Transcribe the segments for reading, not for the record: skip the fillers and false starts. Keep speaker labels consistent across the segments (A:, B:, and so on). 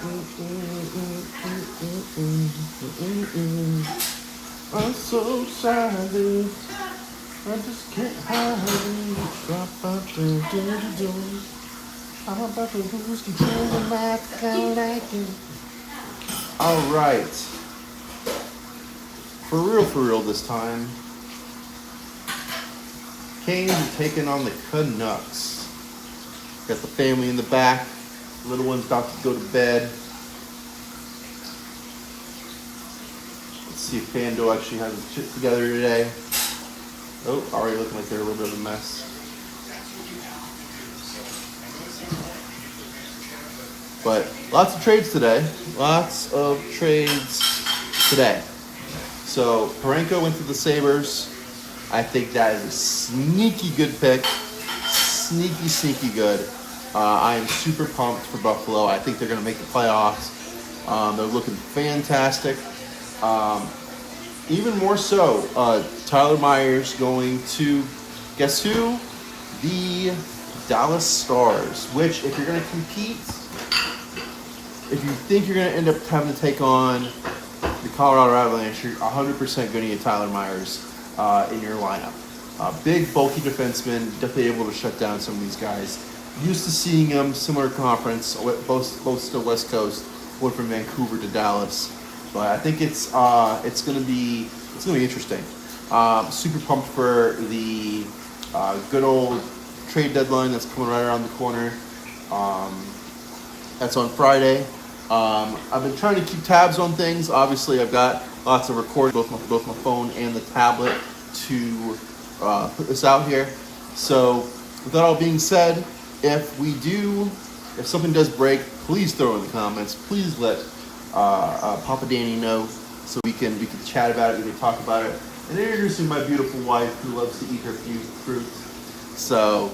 A: I'm so sorry. I just can't hide it. I'm about to lose control of my liking. All right. For real this time. Canes are taking on the Canucks. Got the family in the back. Little one's about to go to bed. Let's see if FanDuel actually has its shit together today. Oh, already looking like they're a little bit of a mess. But lots of trades today. Lots of trades today. So Parenko went to the Sabres. I think that is a sneaky good pick. Sneaky good. I am super pumped for Buffalo. I think they're going to make the playoffs. They're looking fantastic. Even more so, Tyler Myers going to, guess who? The Dallas Stars. Which, if you're going to compete, if you think you're going to end up having to take on the Colorado Avalanche, you're 100% going to get Tyler Myers in your lineup. Big, bulky defenseman, definitely able to shut down some of these guys. Used to seeing them similar conference, both still West Coast, went from Vancouver to Dallas. But I think it's gonna be interesting. Super pumped for the good old trade deadline that's coming right around the corner. That's on Friday. I've been trying to keep tabs on things. Obviously, I've got lots of recording, both my phone and the tablet, to put this out here. So, with that all being said, if something does break, please throw it in the comments. Please let Papa Danny know so we can chat about it, we can talk about it. And introducing my beautiful wife who loves to eat her fruit. So,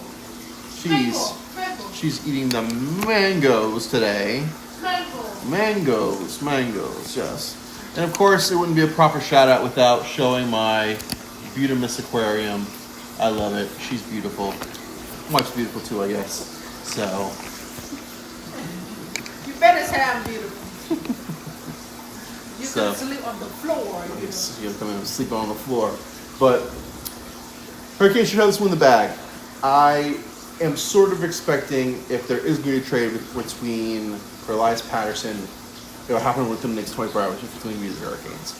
A: she's eating the mangoes today. Mangoes, yes. And of course, it wouldn't be a proper shout out without showing my Beautimus aquarium. I love it. She's beautiful. Wife's beautiful too, I guess. So.
B: You better say I'm beautiful. You can sleep on the floor.
A: You come in and sleep on the floor. But Hurricanes should have this one in the bag. I am sort of expecting, if there is going to be a trade between for Elias Patterson, it'll happen within the next 24 hours between the Hurricanes.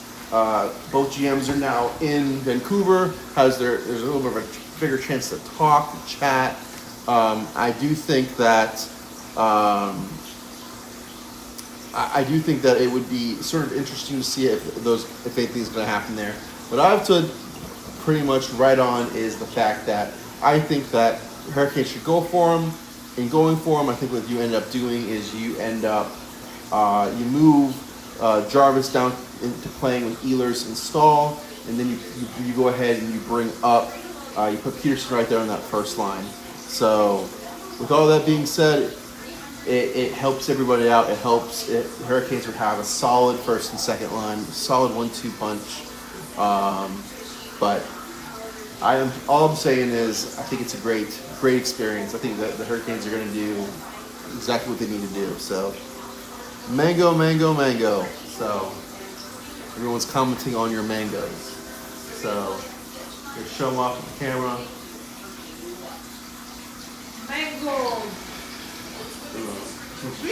A: Both GMs are now in Vancouver. There's a little bit of a bigger chance to talk, to chat. I do think that it would be sort of interesting to see if anything's going to happen there. What I have to pretty much write on is the fact that I think that Hurricanes should go for him. In going for him, I think what you end up doing is you move Jarvis down into playing with Ehlers and Stahl, and then you go ahead and you bring up, you put Peterson right there on that first line. So, with all that being said, it helps everybody out. Hurricanes would have a solid first and second line, solid 1-2 punch. But all I'm saying is, I think it's a great experience. I think that the Hurricanes are going to do exactly what they need to do. So, mango. So, everyone's commenting on your mangoes. So, show them off with the camera.
B: Mango.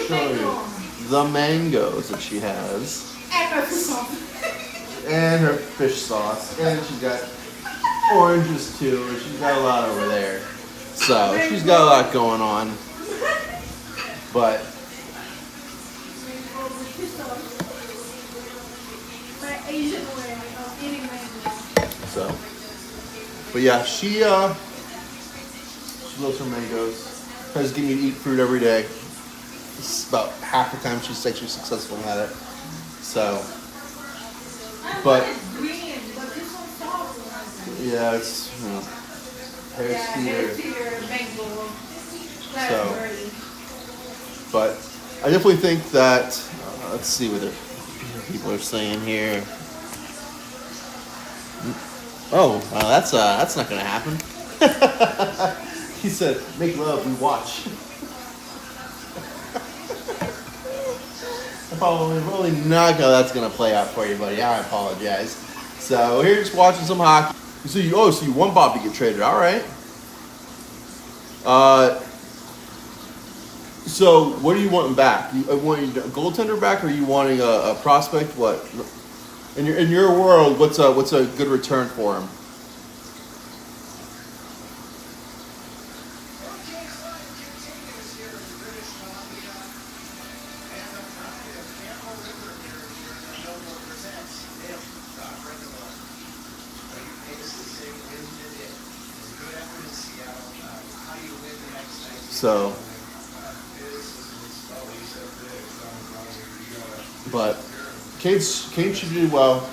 A: Show you the mangoes that she has.
B: And her fish sauce.
A: And her fish sauce. And she's got oranges too. And she's got a lot over there. So, she's got a lot going on. But yeah, she loves her mangoes. Tries to get me to eat fruit every day. This is about half the time she's actually successful at it. So, but yeah, it's mango. So, but I definitely think that. Let's see what people are saying here. Oh, that's not gonna happen. He said, "Make love, we watch." Probably not how that's gonna play out for you, buddy. I apologize. So we're just watching some hockey. So you want Bob to get traded? All right. So what are you wanting back? You wanting a goaltender back, or are you wanting a prospect? What? In your world, what's a good return for him? So, but Kane should do well.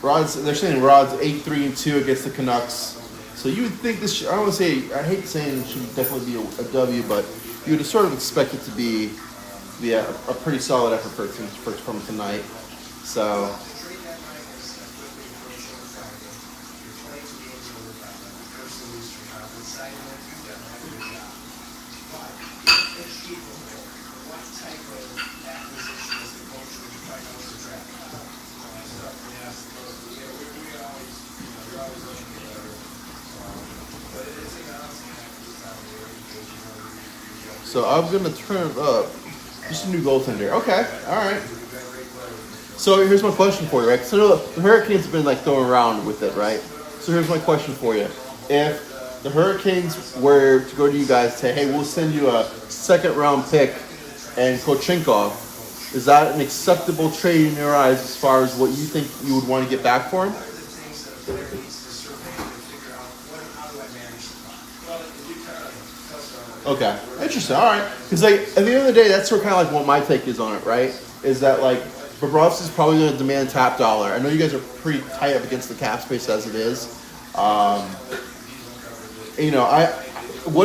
A: They're saying Rod's 8-3-2 against the Canucks. So you would think this. I don't want to say. I hate saying it should definitely be a W, but you would sort of expect it to be a pretty solid effort from tonight. So. So I'm gonna turn it up. Just a new goaltender. Okay, all right. So here's my question for you, right? So the Hurricanes have been like throwing around with it, right? So here's my question for you: if the Hurricanes were to go to you guys and say, "Hey, we'll send you a second-round pick and Kochenkov," is that an acceptable trade in your eyes as far as what you think you would want to get back for him? Okay, interesting. All right, because like at the end of the day, that's sort of kind of like what my take is on it, right? Is that like Bobrovsky's probably going to demand top dollar. I know you guys are pretty tight up against the cap space as it is. Would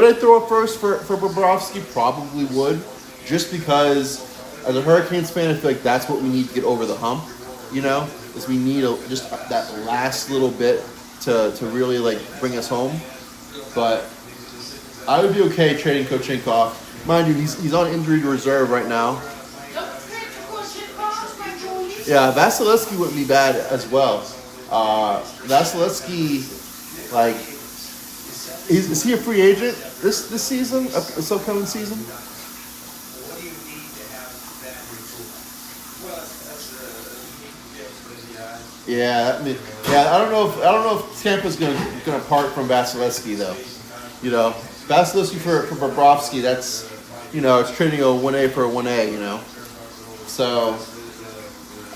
A: I throw it first for Bobrovsky? Probably would, just because as a Hurricanes fan, I feel like that's what we need to get over the hump. Is we need just that last little bit to really like bring us home, but. I would be okay trading Kochenkov. Mind you, he's on injury reserve right now. Yeah, Vasilevsky wouldn't be bad as well. Vasilevsky, like, is he a free agent this season? This upcoming season? Yeah, I don't know if Tampa's gonna part from Vasilevsky though. Vasilevsky for Bobrovsky, that's, it's trading a 1A for a 1A, So,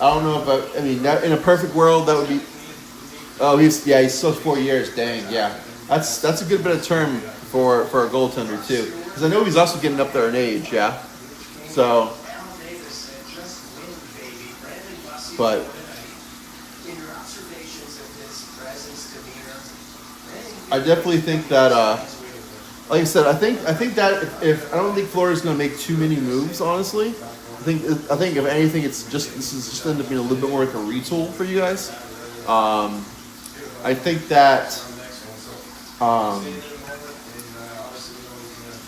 A: I don't know if in a perfect world, that would be, he's still 4 years, dang, yeah. That's a good bit of term for a goaltender, too. Because I know he's also getting up there in age, yeah. So, but, I definitely think that, like I said, I think that if I don't think Florida's going to make too many moves, honestly. I think if anything, this is just end up being a little bit more like a retool for you guys. I think that,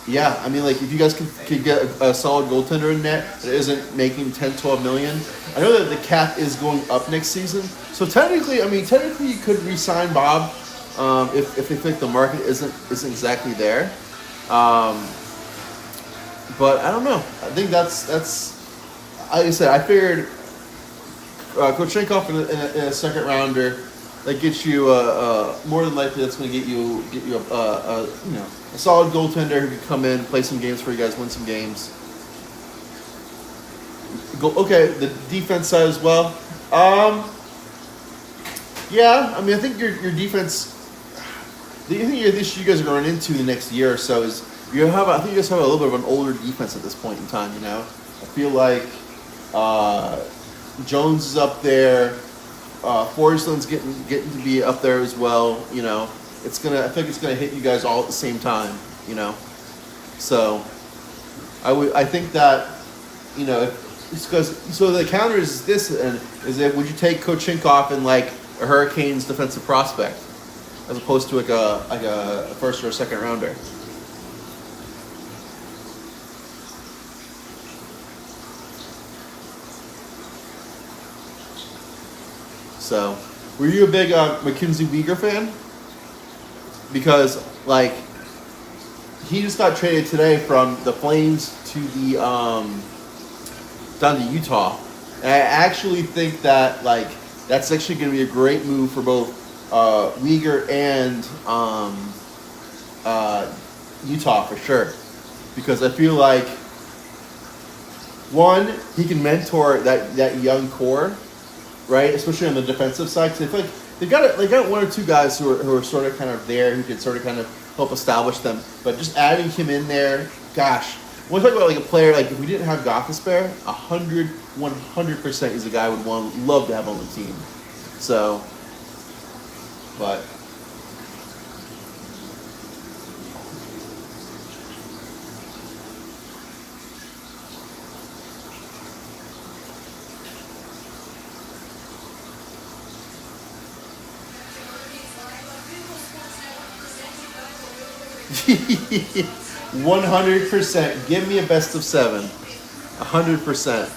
A: like if you guys could get a solid goaltender in net that isn't making 10, 12 million. I know that the cap is going up next season, so technically you could re-sign Bob. If they think the market isn't exactly there, but I don't know. I think that's like I said. I figured Kochenkov in a second rounder that gets you more than likely that's going to get you a solid goaltender who can come in, play some games for you guys, win some games. Okay, the defense side as well. Yeah, I think your defense. The thing you guys are going into the next year or so is I think you guys have a little bit of an older defense at this point in time. I feel like Jones is up there, Forsland's getting to be up there as well. I think it's gonna hit you guys all at the same time. So I think that it's because so the counter is this and is that would you take Kochenkov and like a Hurricanes defensive prospect? As opposed to like a first or a second rounder. So, were you a big Mackenzie Weegar fan? Because like he just got traded today from the Flames to the down to Utah. And I actually think that like that's actually going to be a great move for both Uyghur and Utah for sure, because I feel like one, he can mentor that young core, right? Especially on the defensive side. Because I feel like they got one or two guys who are sort of kind of there who can sort of kind of help establish them. But just adding him in there, gosh. When we talk about like a player, like if we didn't have Gothisbehere, 100% is a guy I would love to have on the team. So, but 100%. Give me a best of 7. 100%.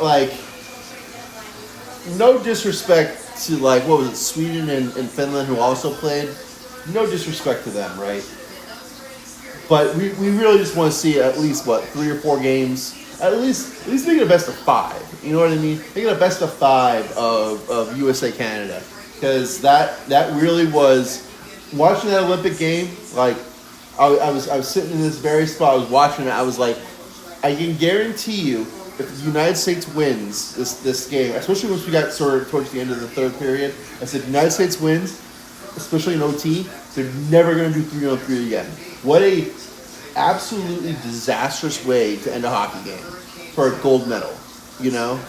A: Like, no disrespect to like what was it, Sweden and Finland who also played. No disrespect to them, right? But we really just want to see at least 3 or 4 games. At least make it a best of 5. You know what I mean? Make it a best of 5 of USA Canada, because that really was watching that Olympic game. Like I was sitting in this very spot. I was watching it. I was like, I can guarantee you, if the United States wins this game, especially once we got sort of towards the end of the third period, I said, United States wins, especially in OT, they're never going to do 3-on-3 again. What a absolutely disastrous way to end a hockey game for a gold medal, you know?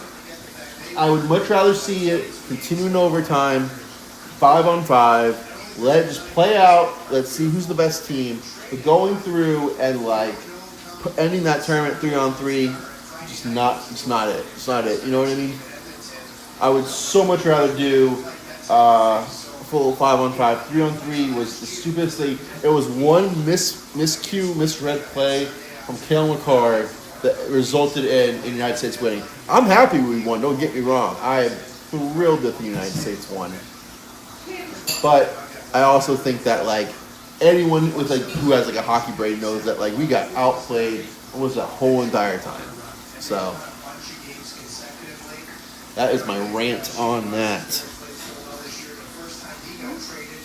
A: I would much rather see it continue in overtime, 5-on-5, let it just play out, let's see who's the best team, but going through and like ending that tournament 3-on-3, just not it. It's not it. You know what I mean? I would so much rather do full 5-on-5. 3-on-3 was the stupidest thing. It was one misread play from Cale McCarr that resulted in the United States winning. I'm happy we won. Don't get me wrong. I am thrilled that the United States won. But I also think that like anyone with like who has like a hockey brain knows that like we got outplayed almost the whole entire time. So that is my rant on that.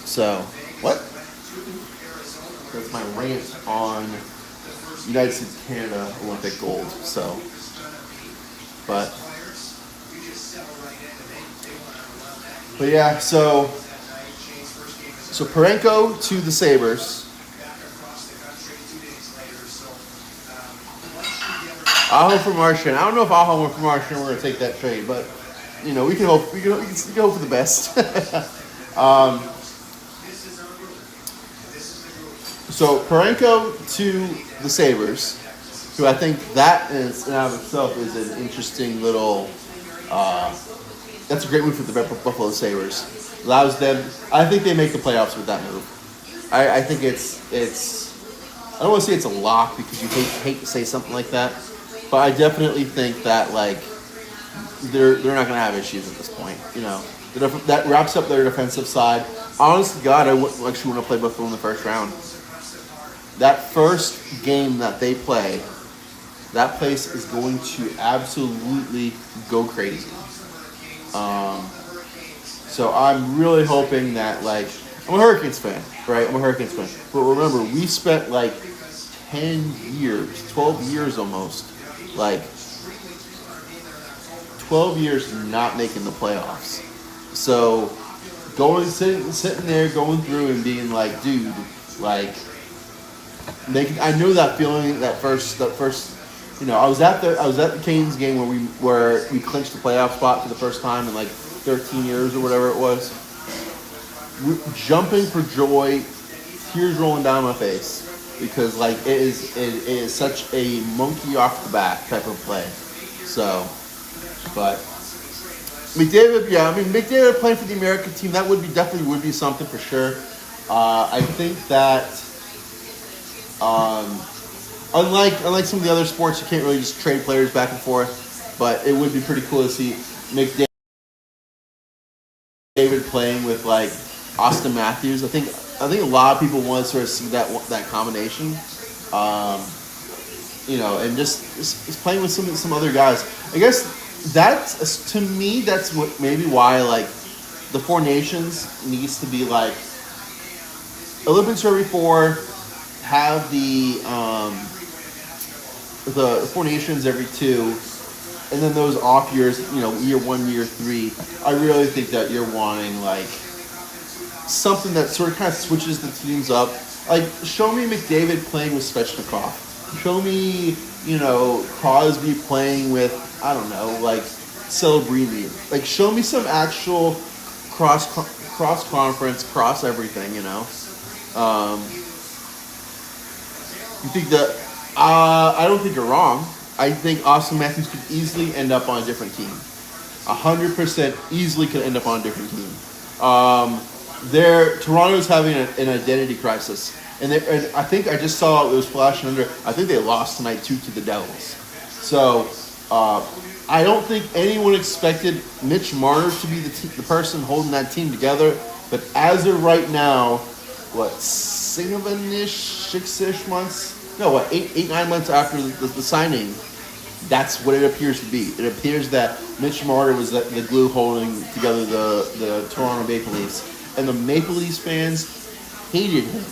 A: So what? That's my rant on United States Canada Olympic gold. So, but yeah. So Parenko to the Sabres. Aho for Martian. I don't know if Aho for Martian we're gonna take that trade, but you know we can hope we can hope for the best. So Parenko to the Sabres, who I think that is in and of itself is an interesting little. That's a great move for the Buffalo Sabres. Allows them. I think they make the playoffs with that move. I think it's. I don't want to say it's a lock because you hate to say something like that, but I definitely think that like they're not going to have issues at this point. You know, that wraps up their defensive side. Honest to God, I wouldn't actually want to play Buffalo in the first round. That first game that they play, that place is going to absolutely go crazy. So I'm really hoping that, like, I'm a Hurricanes fan, right? I'm a Hurricanes fan. But remember, we spent like 10 years, 12 years almost, like 12 years not making the playoffs. So sitting there, going through and being like, dude, like, I knew that feeling, that first, you know, I was at the Canes game where we clinched the playoff spot for the first time in like 13 years or whatever it was. Jumping for joy, tears rolling down my face because like it is such a monkey off the back type of play. So, but McDavid, yeah, I mean McDavid playing for the American team, that definitely would be something for sure. I think that. Unlike some of the other sports, you can't really just trade players back and forth, but it would be pretty cool to see McDavid McDavid playing with like Austin Matthews. I think a lot of people want to sort of see that combination. And just playing with some other guys. I guess that's, to me, that's what maybe why like the Four Nations needs to be like Olympics every 4, have the Four Nations every 2, and then those off years, year 1, year 3. I really think that you're wanting like something that sort of kind of switches the teams up. Like, show me McDavid playing with Svechnikov. Show me, Crosby playing with, I don't know, like Celebrini. Like, show me some actual cross conference, cross everything. You think that? I don't think you're wrong. I think Austin Matthews could easily end up on a different team. 100% easily could end up on a different team. Toronto's having an identity crisis. And I think I just saw it was flashing under. I think they lost tonight 2 to the Devils. So I don't think anyone expected Mitch Marner to be the person holding that team together. But as of right now, 6-ish months? No, 8, 9 months after the signing, that's what it appears to be. It appears that Mitch Marner was the glue holding together the Toronto Maple Leafs. And the Maple Leafs fans hated him.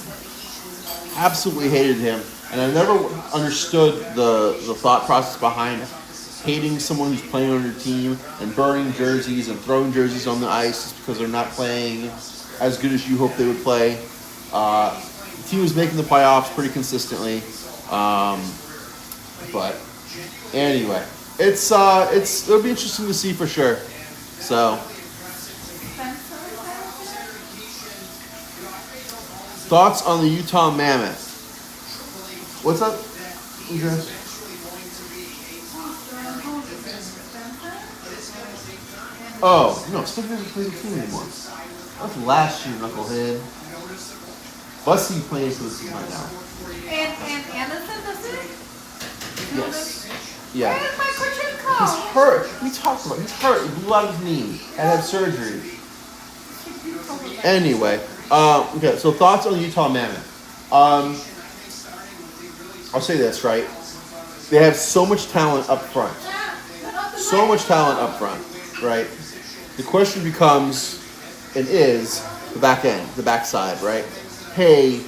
A: Absolutely hated him. And I never understood the thought process behind hating someone who's playing on your team and burning jerseys and throwing jerseys on the ice just because they're not playing as good as you hope they would play. The team was making the playoffs pretty consistently. But anyway, it'll be interesting to see for sure. So, thoughts on the Utah Mammoth? What's up? Oh, no, Stephen doesn't play the team anymore. That's last year, knucklehead. Bussy plays for the team right now.
B: And Anderson does it?
A: Yes. Yeah.
B: Where's my Kuchenko?
A: He's hurt. We talked about it. He's hurt. He blew out his knee and had surgery. Anyway, okay, so thoughts on the Utah Mammoth. I'll say this, right? They have so much talent up front. So much talent up front, right? The question becomes, and is, the back end, the backside, right? Hey,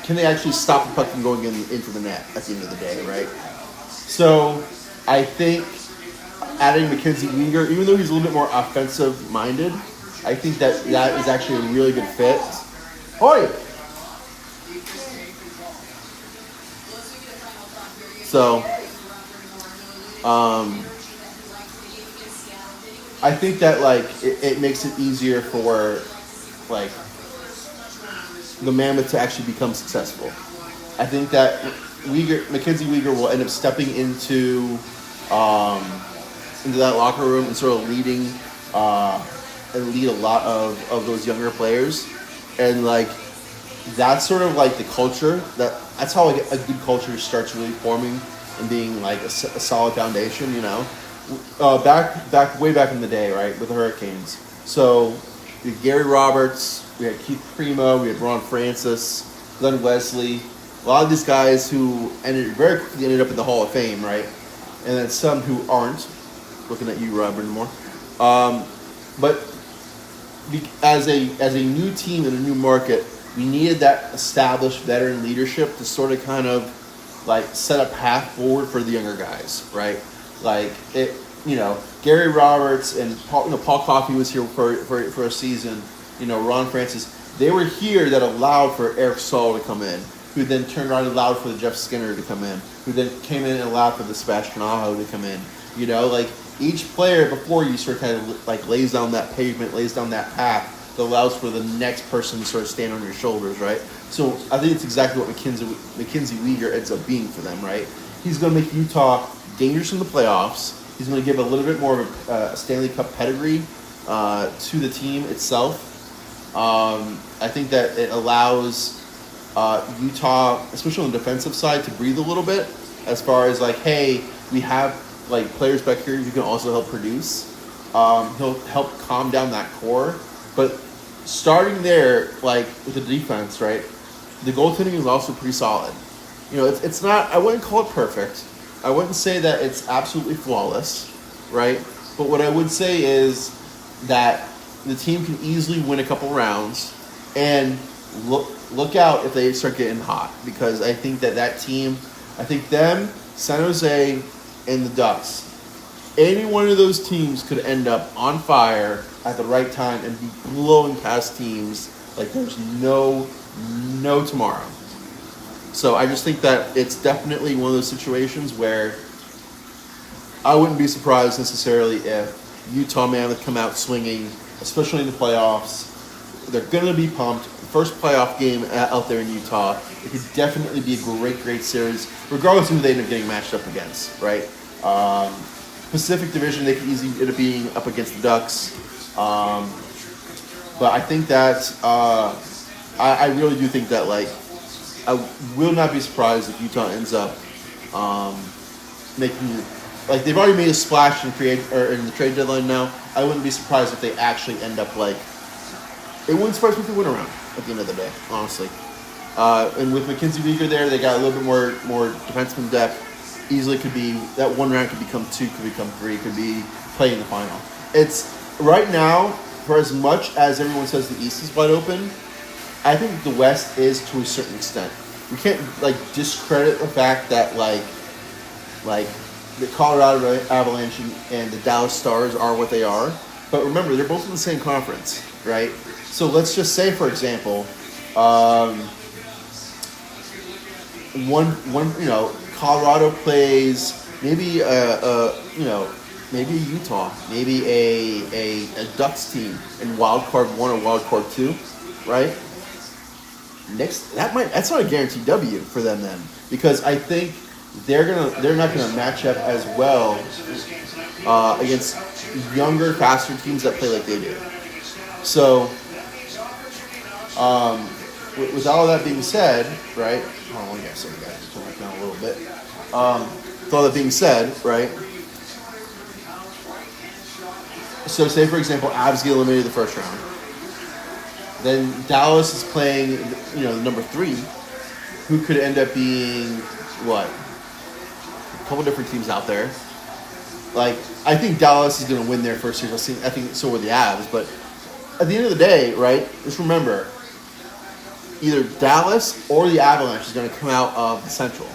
A: can they actually stop the puck from going into the net at the end of the day, right? So, I think adding Mackenzie Weegar, even though he's a little bit more offensive-minded, I think that is actually a really good fit. Hoi! So, I think that, like, it makes it easier for, like, the Mammoth to actually become successful. I think that Mackenzie Weegar will end up stepping into that locker room and sort of lead a lot of those younger players, and like that's sort of like the culture that's how like a good culture starts really forming and being like a solid foundation, way back in the day, right, with the Hurricanes. So we had Gary Roberts, we had Keith Primo, we had Ron Francis, Glenn Wesley, a lot of these guys who very quickly ended up in the Hall of Fame, right? And then some who aren't. Looking at you, Robert, more. But as a new team in a new market, we needed that established veteran leadership to sort of kind of like set a path forward for the younger guys, right? Like Gary Roberts and Paul Coffey was here for a season. Ron Francis, they were here that allowed for Eric Saul to come in, who then turned around and allowed for the Jeff Skinner to come in, who then came in and allowed for the Sebastian Aho to come in. Like each player before you sort of kind of like lays down that pavement, lays down that path that allows for the next person to sort of stand on your shoulders, right? So I think it's exactly what Mackenzie Weegar ends up being for them, right? He's going to make Utah dangerous in the playoffs. He's going to give a little bit more of a Stanley Cup pedigree to the team itself. I think that it allows Utah, especially on the defensive side, to breathe a little bit as far as like, hey, we have like players back here who can also help produce. He'll help calm down that core. But starting there, like with the defense, right? The goaltending is also pretty solid. You know, it's not. I wouldn't call it perfect. I wouldn't say that it's absolutely flawless, right? But what I would say is that the team can easily win a couple rounds, and look out if they start getting hot, because I think that team, I think them, San Jose, and the Ducks, any one of those teams could end up on fire at the right time and be blowing past teams like there's no tomorrow. So I just think that it's definitely one of those situations where I wouldn't be surprised necessarily if Utah Mammoth come out swinging, especially in the playoffs. They're going to be pumped. First playoff game out there in Utah. It could definitely be a great series, regardless of who they end up getting matched up against, right? Pacific Division, they could easily end up being up against the Ducks. But I think that, I really do think that, like, I will not be surprised if Utah ends up making, like, they've already made a splash in the trade deadline now. I wouldn't be surprised if they actually end up, like, it wouldn't surprise me if they win around at the end of the day, honestly. And with Mackenzie Weegar there, they got a little bit more defenseman depth. Easily could be, that one round could become 2, could become 3, could be playing in the final. It's, right now, for as much as everyone says the East is wide open, I think the West is to a certain extent. We can't, like, discredit the fact that, like the Colorado Avalanche and the Dallas Stars are what they are. But remember, they're both in the same conference, right? So let's just say, for example, Colorado plays maybe maybe a Utah, maybe a Ducks team in wild card 1 or wild card 2, right? That's not a guaranteed W for them then, because I think they're not gonna match up as well against younger, faster teams that play like they do. So, with all that being said, right? Hold on, sorry guys, turn that down a little bit. With all that being said, right? So, say for example, Avs get eliminated the first round. Then Dallas is playing, the number 3, who could end up being what? A couple different teams out there. Like, I think Dallas is going to win their first series. I think so will the Avs. But at the end of the day, right, just remember, either Dallas or the Avalanche is going to come out of the Central.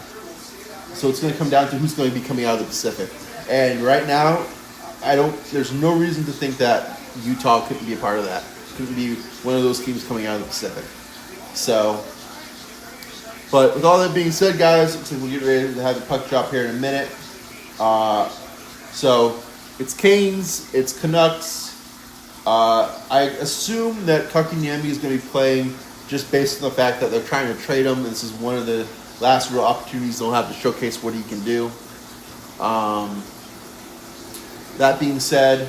A: So it's going to come down to who's going to be coming out of the Pacific. And right now, there's no reason to think that Utah couldn't be a part of that. Couldn't be one of those teams coming out of the Pacific. So, but with all that being said, guys, looks like we'll get ready to have the puck drop here in a minute. So it's Canes, it's Canucks. I assume that Kotkaniemi is going to be playing just based on the fact that they're trying to trade him. This is one of the last real opportunities they'll have to showcase what he can do. That being said,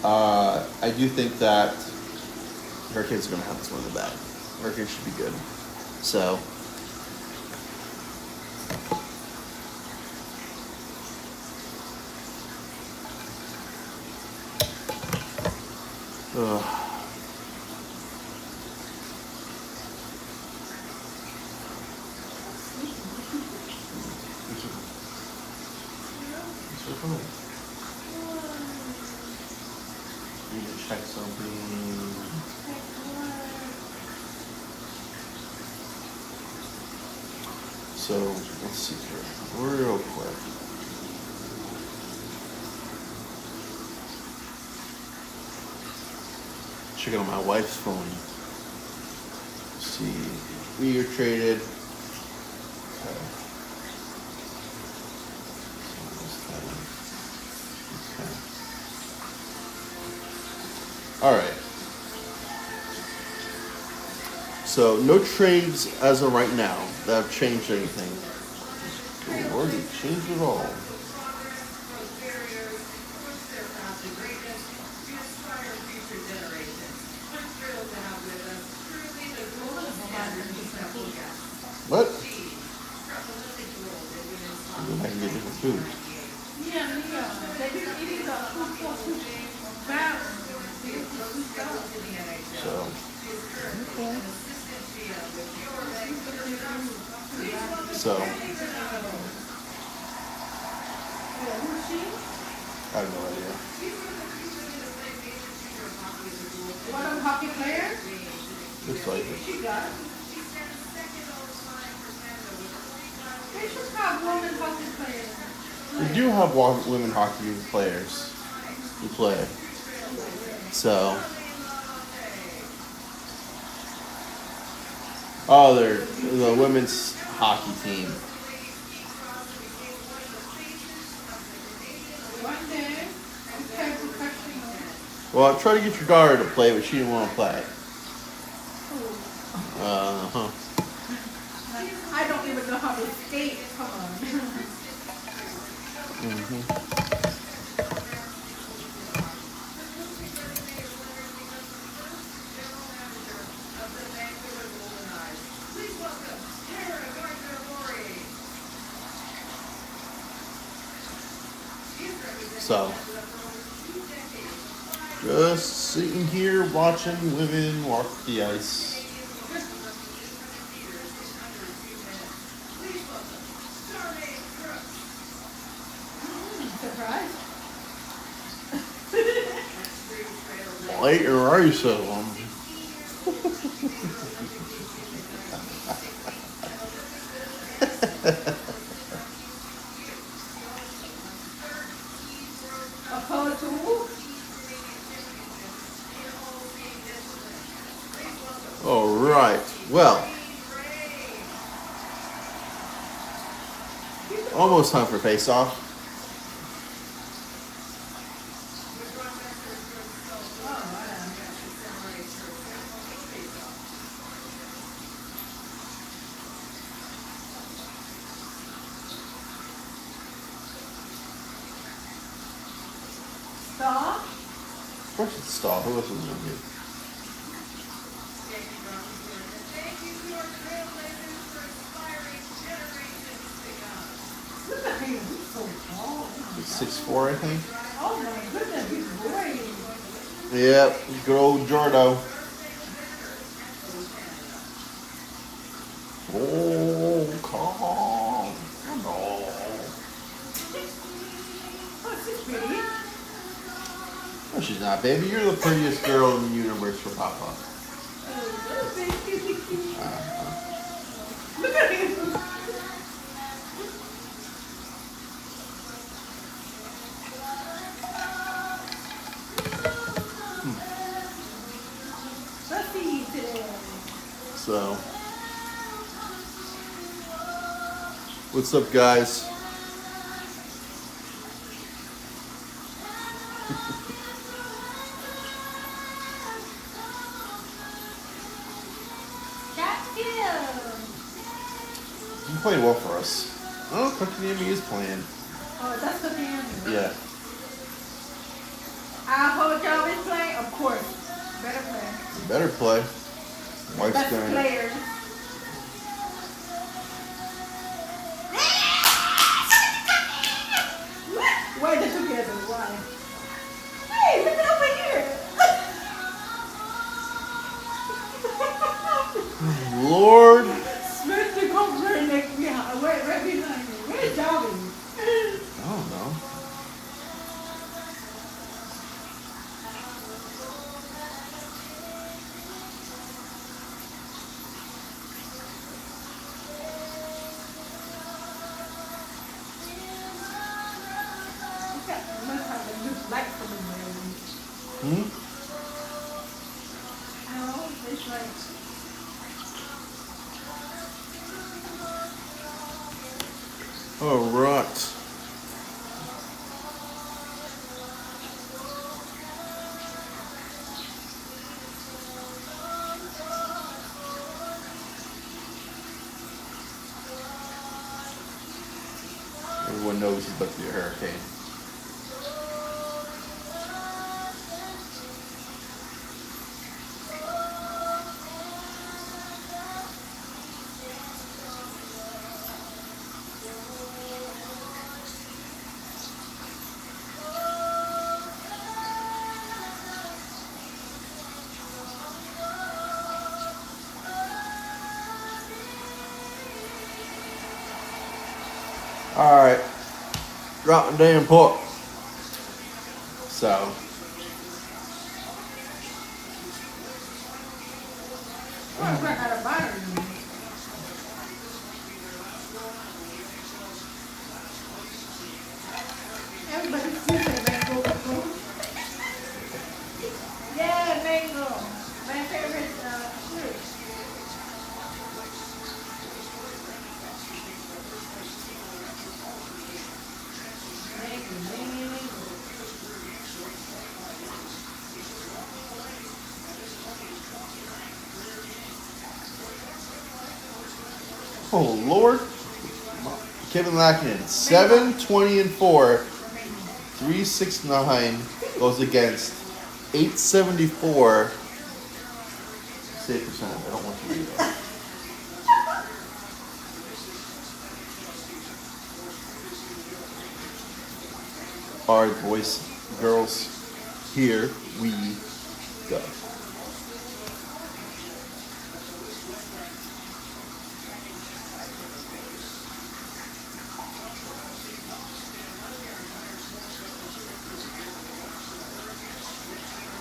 A: I do think that Hurricanes are going to have this one in the bag. Hurricanes should be good. So, need to check something. So, let's see here, real quick. Checking on my wife's phone. Let's see, we are traded. Okay. All right. So no trades as of right now that have changed anything. Ooh, already changed it all. What? I can get different food.
B: Wow.
A: So, so
B: Who's she?
A: I have no idea.
B: One of them hockey players?
A: Looks like it.
B: She got it. They should have women hockey players.
A: We do have women hockey players who play. So, oh, they're the women's hockey team.
B: One day, okay, professional.
A: Well, I tried to get your daughter to play, but she didn't want to play. Huh.
B: I don't even know how to skate. Come on.
A: So, just sitting here watching women walk the ice.
B: Surprise.
A: Light your ice of them.
B: Opposed to who?
A: All right. Well, almost time for face-off.
B: Stop.
A: Of course it's Stahl. Who else is going to be?
B: Look at him. He's so tall.
A: He's 6'4", I think.
B: Oh my goodness, he's great.
A: Yep, good old Jordo. Oh, calm. No.
B: Oh, she's pretty.
A: No, she's not, baby. You're the prettiest girl in the universe for Papa.
B: Look at him. Let's see today.
A: So, what's up, guys?
B: That's him.
A: You played well for us. Oh, Kotkaniemi is playing.
B: Oh, that's the man.
A: Yeah.
B: Our whole job is playing, of course. Better play.
A: You better play. Wife's
B: Best
A: going.
B: players. Why they're together? Why? Hey, look it over here.
A: Lord.
B: Smith to come right next behind, right behind me. Where's Dobby?
A: I don't know.
B: Must have a new light coming in. Oh, it's like.
A: All right. Everyone knows it's about to be a hurricane. Drop the damn puck. So.
B: Oh, we're out of butter. Everybody's season mango. Yeah, mango. My favorite fruit. Mango.
A: Oh Lord. Kevin Lackinen, 7-20-4, 369 goes against 874. Say percentage. I don't want to read that. All right, boys, girls, here we go.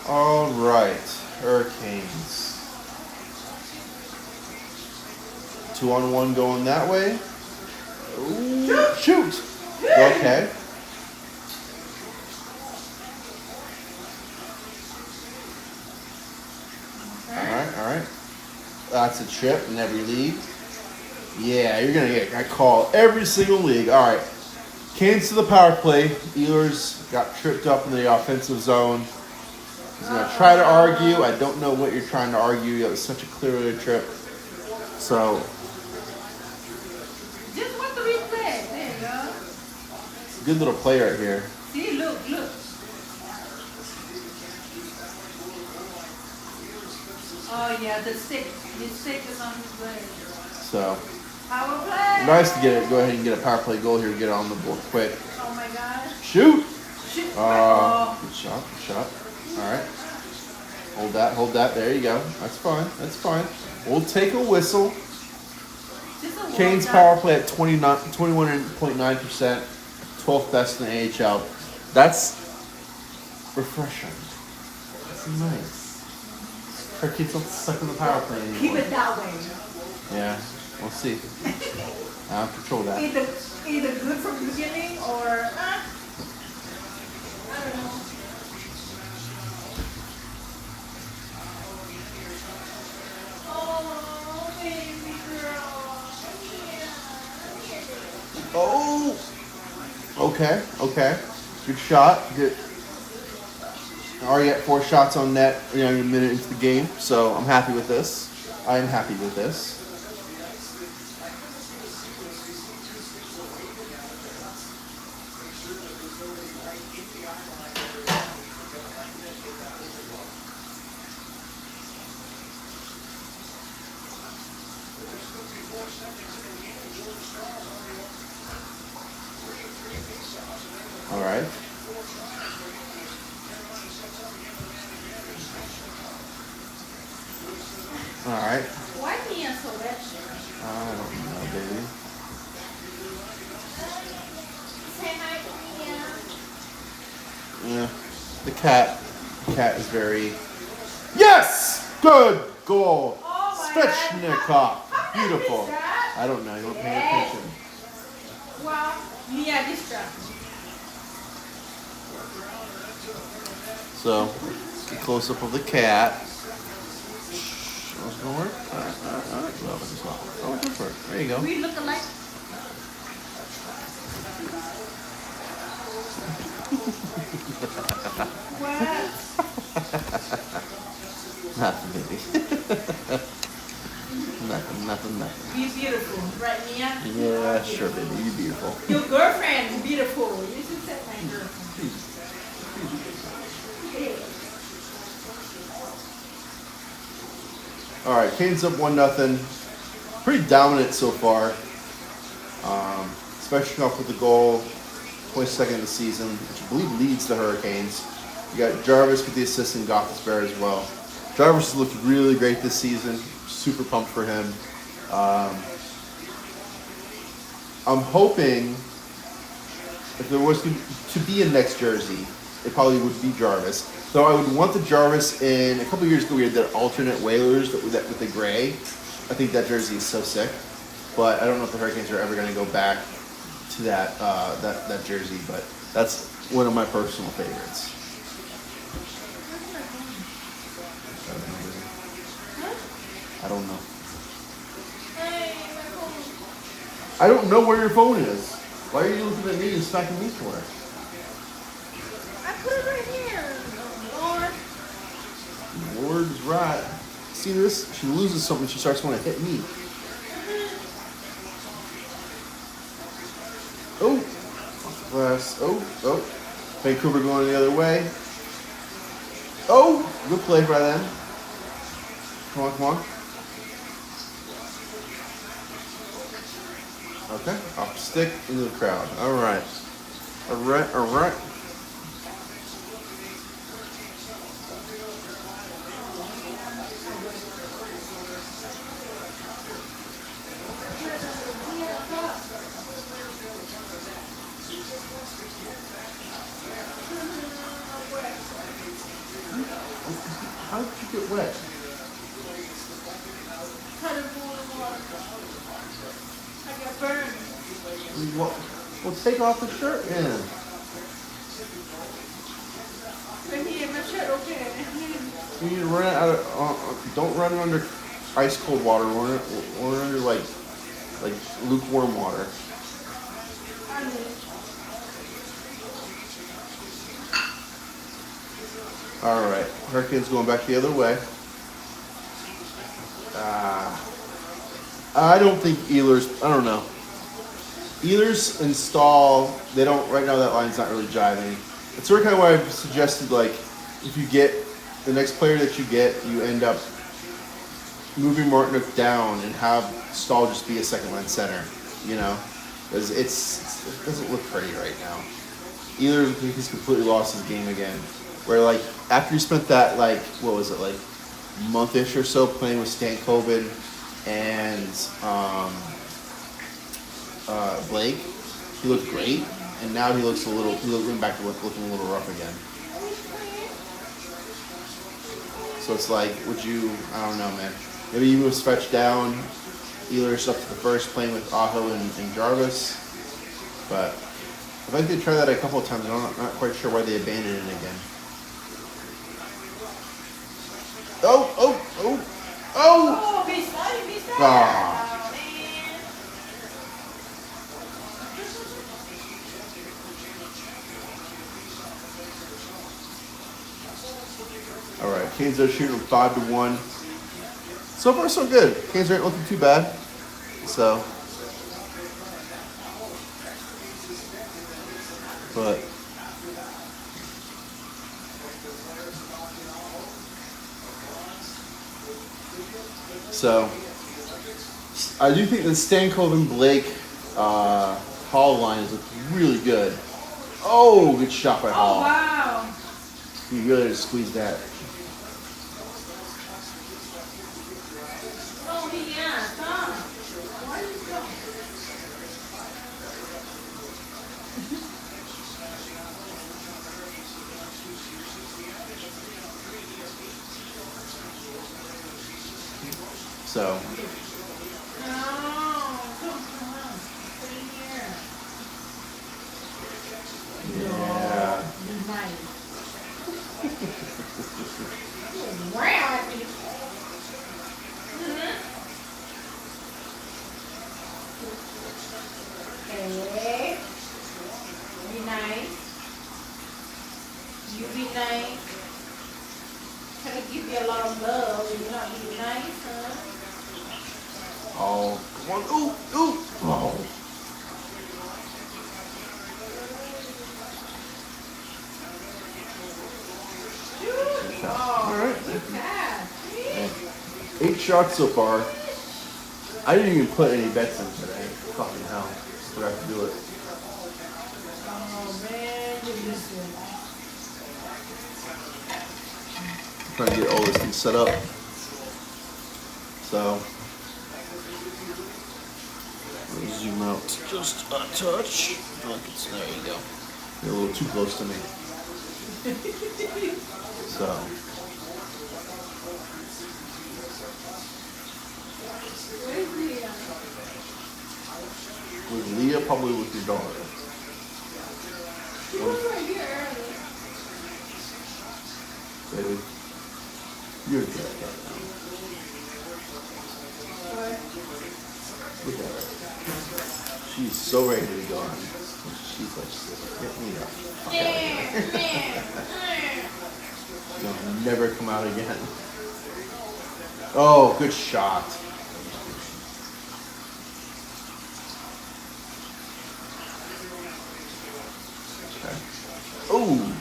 A: All right, Hurricanes. 2-on-1 going that way. Ooh, shoot! Okay. All right. That's a chip in every league. Yeah, you're gonna get a call every single league. All right. Canes to the power play. Ehlers got tripped up in the offensive zone. He's going to try to argue. I don't know what you're trying to argue. It was such a clear trip. So.
B: Just want the replay. There you go.
A: Good little play right here.
B: See, look. Oh, yeah, the stick. The stick is on his way.
A: So.
B: Power play.
A: Nice to get it. Go ahead and get a power play goal here. Get it on the board quick.
B: Oh, my gosh.
A: Shoot.
B: Shoot.
A: Good shot. All right. Hold that. There you go. That's fine. We'll take a whistle. Canes power play at 21.9%. 12th best in the AHL. That's refreshing. That's nice. Our kids don't suck in the power play anymore.
B: Keep it that way.
A: Yeah, we'll see. I'll control that.
B: Either good from the beginning or I don't know. Oh, baby girl. Yeah.
A: Oh! Okay. Good shot. Good. Already at 4 shots on net, a minute into the game, so I'm happy with this. I am happy with this. All right.
B: Why me so that shit?
A: I don't know, baby.
B: Say hi to Mia.
A: Yeah. The cat is very. Yes! Good goal.
B: Oh my
A: Svechnikov.
B: God.
A: Beautiful.
B: How that?
A: I don't know. You weren't paying
B: Yes.
A: attention.
B: Well, Mia distracted.
A: So, get close up of the cat. What's going to work? All right. Well, it's not. Oh, good for it. There you go.
B: We look alike. What?
A: Nothing, baby. Nothing.
B: Be beautiful, right, Mia?
A: Yeah, sure, baby. You're beautiful.
B: Your girlfriend is beautiful. You should say my girlfriend.
A: All right, Canes up 1-0. Pretty dominant so far. Especially off with the goal, 22nd of the season, which I believe leads the Hurricanes. You got Jarvis with the assist and Gothisbehere as well. Jarvis has looked really great this season. Super pumped for him. I'm hoping if there was to be a next jersey, it probably would be Jarvis. Though I would want the Jarvis in a couple years ago. We had that alternate Whalers with the gray. I think that jersey is so sick. But I don't know if the Hurricanes are ever going to go back to that jersey. But that's one of my personal favorites. I don't know. I don't know where your phone is. Why are you looking at me and smacking me for it?
B: I put it right here. Lord.
A: Lord's right. See this? She loses something, she starts wanting to hit me. Oh! Off the glass. Oh. Vancouver going the other way. Oh! Good play by them. Come on. Okay. Off the stick into the crowd. Alright. How did you get wet?
B: I got burned.
A: Well, take off the shirt then.
B: Let me get my shirt okay.
A: You need to run it out of. Don't run it under ice cold water. Run it under like lukewarm water.
B: I need.
A: All right, Hurricanes going back the other way. I don't think Ehlers. I don't know. Ehlers and Stahl. They don't right now. That line's not really jiving. It's sort of kind of why I've suggested if you get the next player that you get, you end up moving Martinook down and have Stahl just be a second line center. You know, because it doesn't look pretty right now. Ehlers, I think he's completely lost his game again. Where after he spent that what was it month-ish or so playing with Stankoven and Blake, he looked great, and now he went back to looking a little rough again. So it's I don't know, man. Maybe you move Svetch down, Ehlers up to the first, playing with Aho and Jarvis. But I think they tried that a couple of times, and I'm not quite sure why they abandoned it again. Oh!
B: Oh, be sorry.
A: Ah.
B: Oh, man.
A: All right, Canes are shooting 5-1. So far, so good. Canes aren't looking too bad. So I do think the Stankoven Blake Hall line is looking really good. Oh, good shot by Hall.
B: Oh, wow.
A: You really had to squeeze that.
B: Oh, yeah. Tom. Why are you so...
A: So, yeah.
B: Okay. Be nice. You be nice. Try to give you a lot of love and not be nice, huh?
A: Oh, come on. Ooh. Oh. All right.
B: Yeah.
A: 8 shots so far. I didn't even put any bets in today. Fucking hell. Forgot to do it.
B: Oh, man. You're missing.
A: Trying to get all this thing set up. So, zoom out just a touch. Look, there you go. You're a little too close to me. So. With Leah, probably with your daughter.
B: She was right here earlier.
A: Baby, you're good right now.
B: What?
A: Look at her. She's so ready to be gone. She's like, get me the fuck out of here. You'll never come out again. Oh, good shot. Okay. Ooh.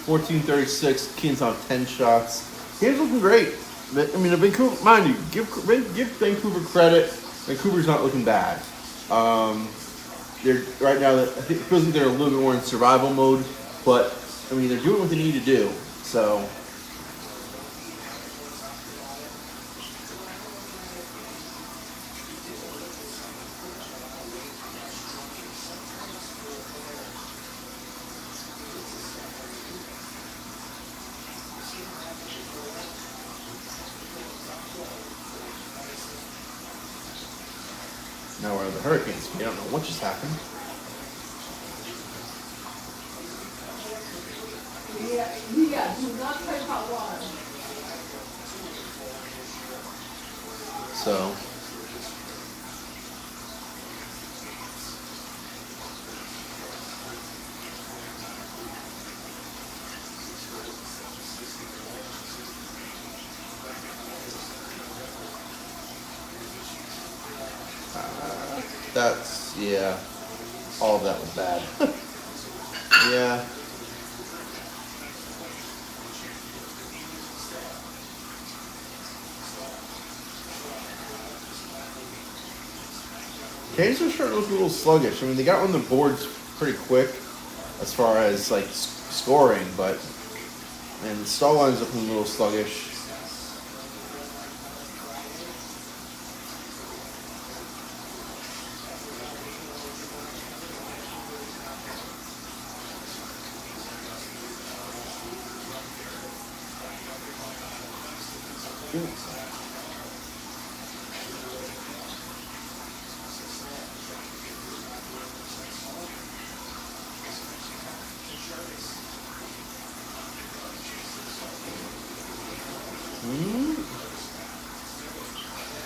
A: $14.36. Kings on 10 shots. Game's looking great. I mean, Vancouver, mind you, give Vancouver credit. Vancouver's not looking bad. They're right now. I think it feels like they're a little bit more in survival mode, but I mean, they're doing what they need to do. So. Now we're in the Hurricanes. We don't know what just happened.
B: Yeah, do not play hot water.
A: So. That's, yeah, all of that was bad. Yeah. Canes are starting to look a little sluggish. I mean, they got on the boards pretty quick as far as, like, scoring, but, and the stall line's looking a little sluggish.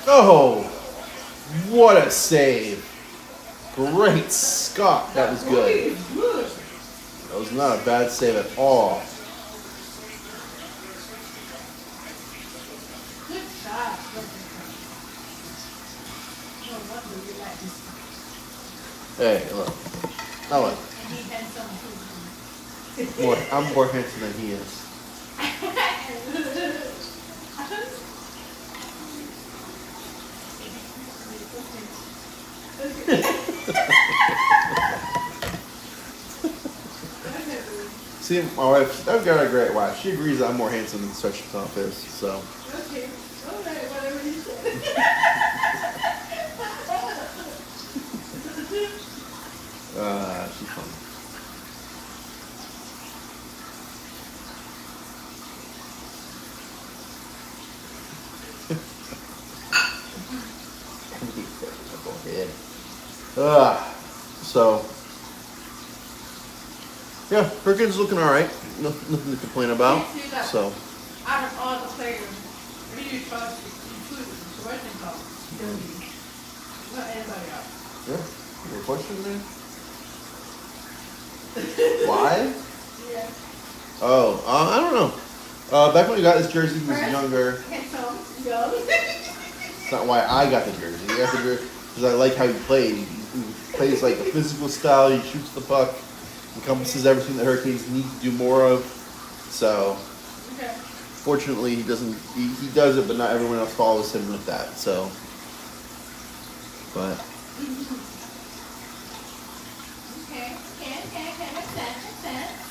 A: Oh, what a save. Great Scott. That was good. That was not a bad save at all.
B: Good shot. No wonder you like this.
A: Hey, look. Oh, look.
B: He handsome
A: I'm more handsome than he is. See, my wife, I've got a great wife. She agrees that I'm more handsome than such stuff is, so.
B: Okay. All right, whatever you say.
A: She's fun. So, yeah, Hurricanes looking all right. Nothing to complain about. So,
B: Out of all the players, who do you trust including Russian call? Not anybody else.
A: yeah, your question, man? Why?
B: Yeah.
A: Oh, I don't know. Back when we got this jersey, he was younger.
B: Handsome, young.
A: It's not why I got the jersey. I got the jersey because I like how he played. He plays like a physical style. He shoots the puck, encompasses everything the Hurricanes need to do more of. So,
B: Okay.
A: fortunately, he doesn't. He does it, but not everyone else follows him with that. So, but
B: Okay. Makes sense.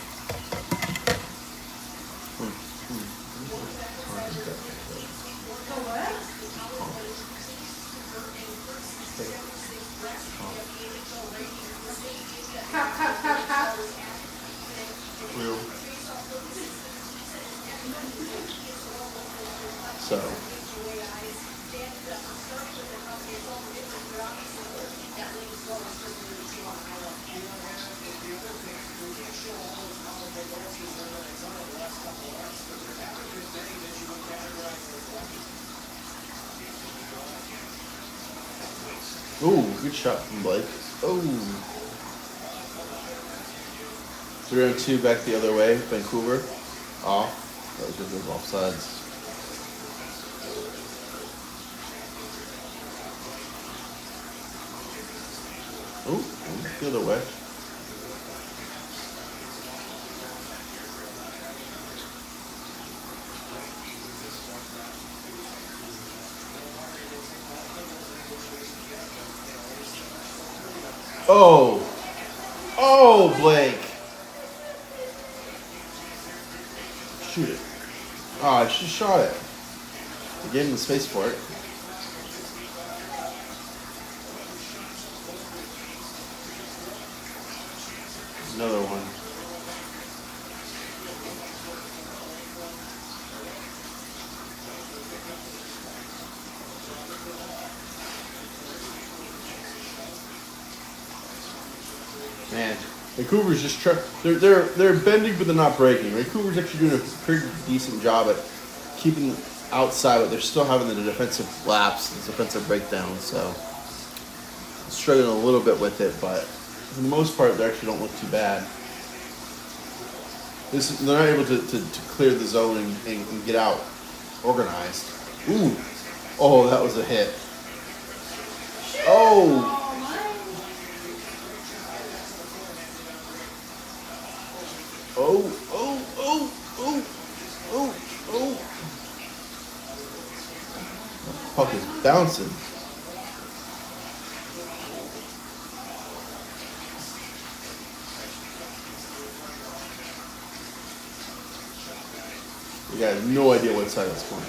A: Ooh, good shot from Blake. Oh. 3-on-2 back the other way. Vancouver. Off. That was good offsides. Ooh, the other way. Oh. Oh, Blake. Shoot it. Oh, I should have shot it. I gave him the space for it. Another one. Man, Vancouver's just they're bending but they're not breaking. Vancouver's actually doing a pretty decent job at keeping outside, but they're still having the defensive lapse, the defensive breakdown. So struggling a little bit with it, but for the most part, they actually don't look too bad. They're not able to clear the zone and get out organized. Ooh, oh, that was a hit. Oh. Oh, oh, oh, oh, oh, oh. Puck is bouncing. You guys have no idea what side it's going.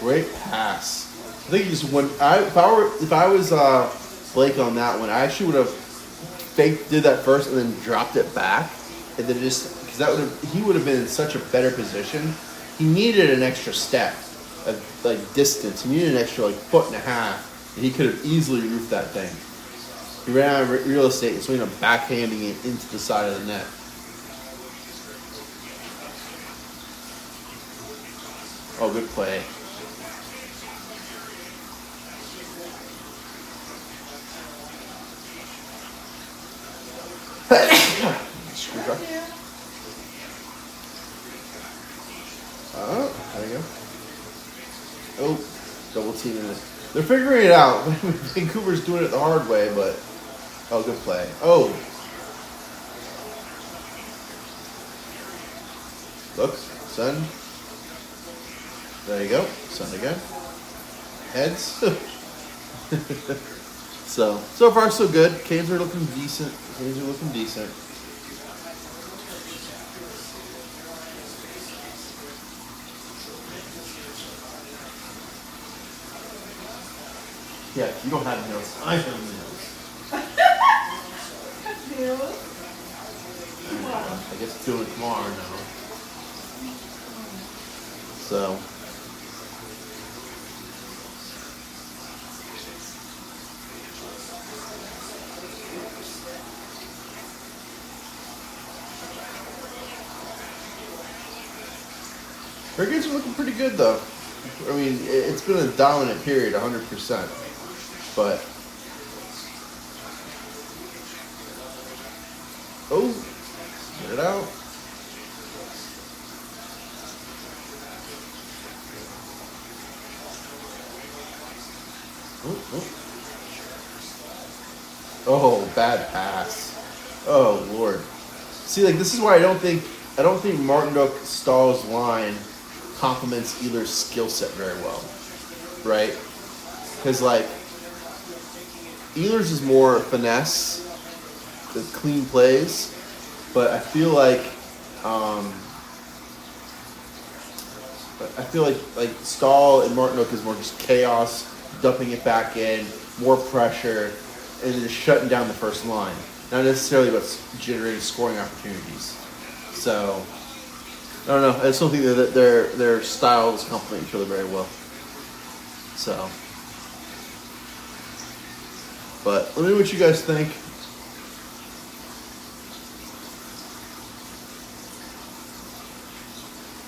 A: Great pass. I think he just went. If I was Blake on that one, I actually would have did that first and then dropped it back, and then just because he would have been in such a better position. He needed an extra step, like distance. He needed an extra foot and a half, and he could have easily roofed that thing. He ran out of real estate, so he ended up backhanding it into the side of the net. Oh, good play. Screwdriver. There you go. Oh, double teaming it. They're figuring it out. Vancouver's doing it the hard way, but oh, good play. Oh, look, send. There you go. Send again. Heads. So far so good. Canes are looking decent. Yeah, you don't have nails. I have nails.
B: Nails?
A: I guess it's doing it tomorrow now. So. Hurricanes are looking pretty good though. I mean, it's been a dominant period, 100%. But oh, get it out. Oh, bad pass. Oh Lord. See, this is why I don't think Martindale Stahl's line complements Ehlers' skill set very well, right? Because Ehlers is more finesse, the clean plays, but I feel like Stahl and Martindale is more just chaos, dumping it back in, more pressure, and just shutting down the first line. Not necessarily what's generating scoring opportunities. So I don't know. I just don't think that their styles complement each other very well. So But let me know what you guys think.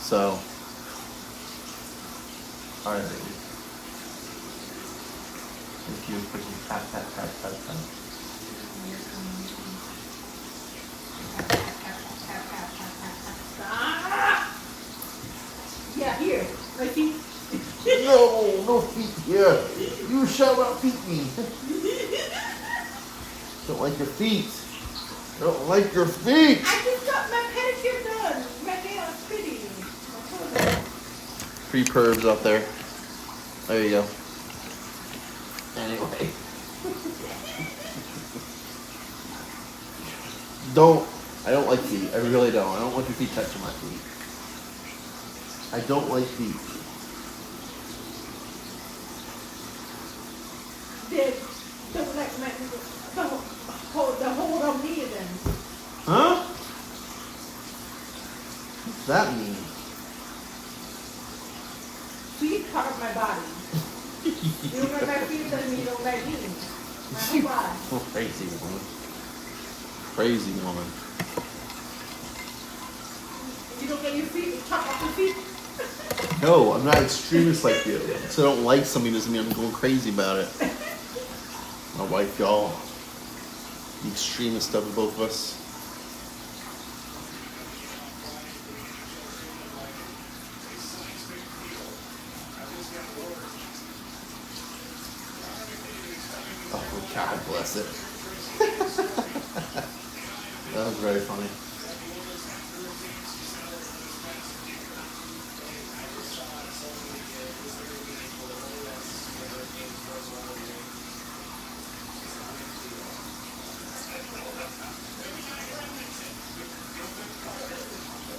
A: So, all right. Thank you for some tap, tap, tap, tap, tap.
B: Ah! Yeah, here. My feet.
A: No, no feet here. You shall not beat me. Don't like your feet. Don't like your feet.
B: I just got my pedicure done. My nails pretty. My toes.
A: Free pervs out there. There you go. Anyway. I don't like feet. I really don't. I don't want your feet touching my feet. I don't like feet.
B: Don't like the hold on me then.
A: Huh? What's that mean?
B: Feet part of my body. You don't like my feet doesn't mean you don't like me. My whole body.
A: Oh, crazy woman. Crazy woman.
B: If you don't get your feet, you chop off your feet.
A: No, I'm not extremist like you. So I don't like something doesn't mean I'm going crazy about it. My wife, y'all. The extremist of both of us. Oh, God bless it. That was very funny.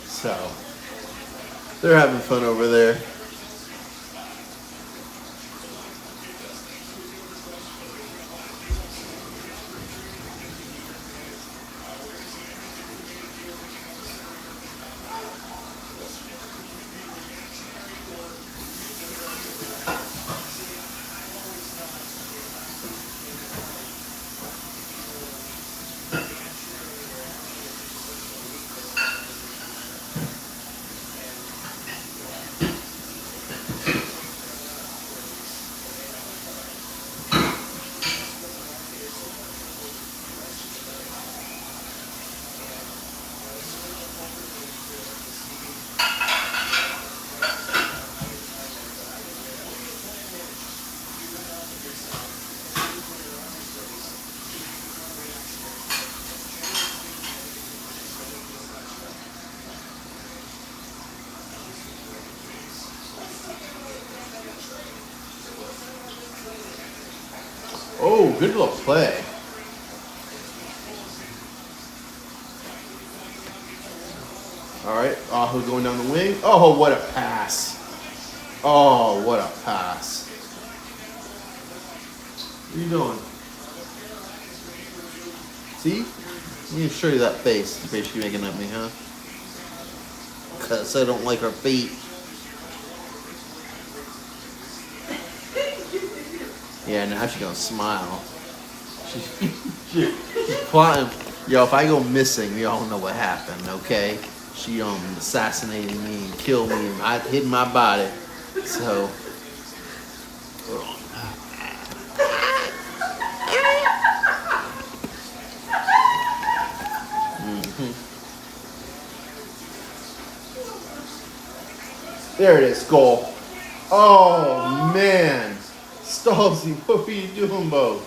A: So, they're having fun over there. Oh, good little play. All right, Aho going down the wing. Oh, what a pass. Oh, what a pass. What are you doing? See? Let me show you that face. The face she's making at me, huh? Because I don't like her feet. Yeah, now she's gonna smile. She's plotting. Yo, if I go missing, we all know what happened, okay? She assassinated me and killed me and I hid my body. So there it is, goal. Oh man. Stalsy, what were you doing, Bo?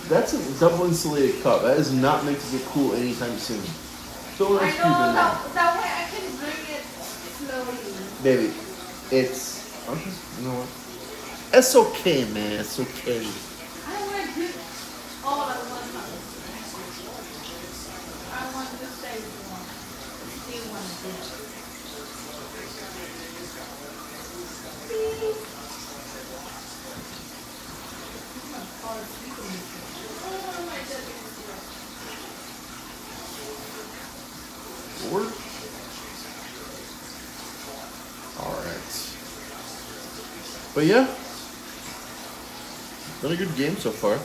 A: That's a double insulated cup. That is not meant to get cool anytime soon. So
B: I
A: nice
B: know, that way I can bring it slowly.
A: Baby, it's okay. You know what? It's okay, man. It's okay.
B: I don't want to do all at one time. I want to stay with one. See one thing.
A: Four. All right. But yeah, been a good game so far.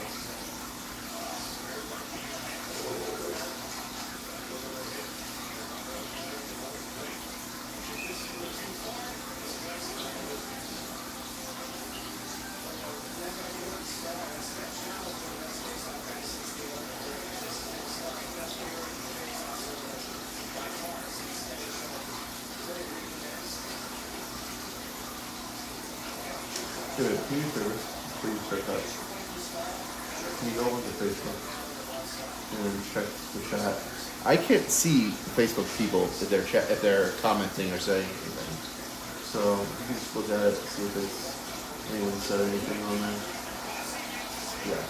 A: Good. Can you do me a favor? Before you start that, can you go onto Facebook and check the chat? I can't see Facebook people if they're commenting or saying anything. So you can just look at it, see if anyone said anything on there. Yeah.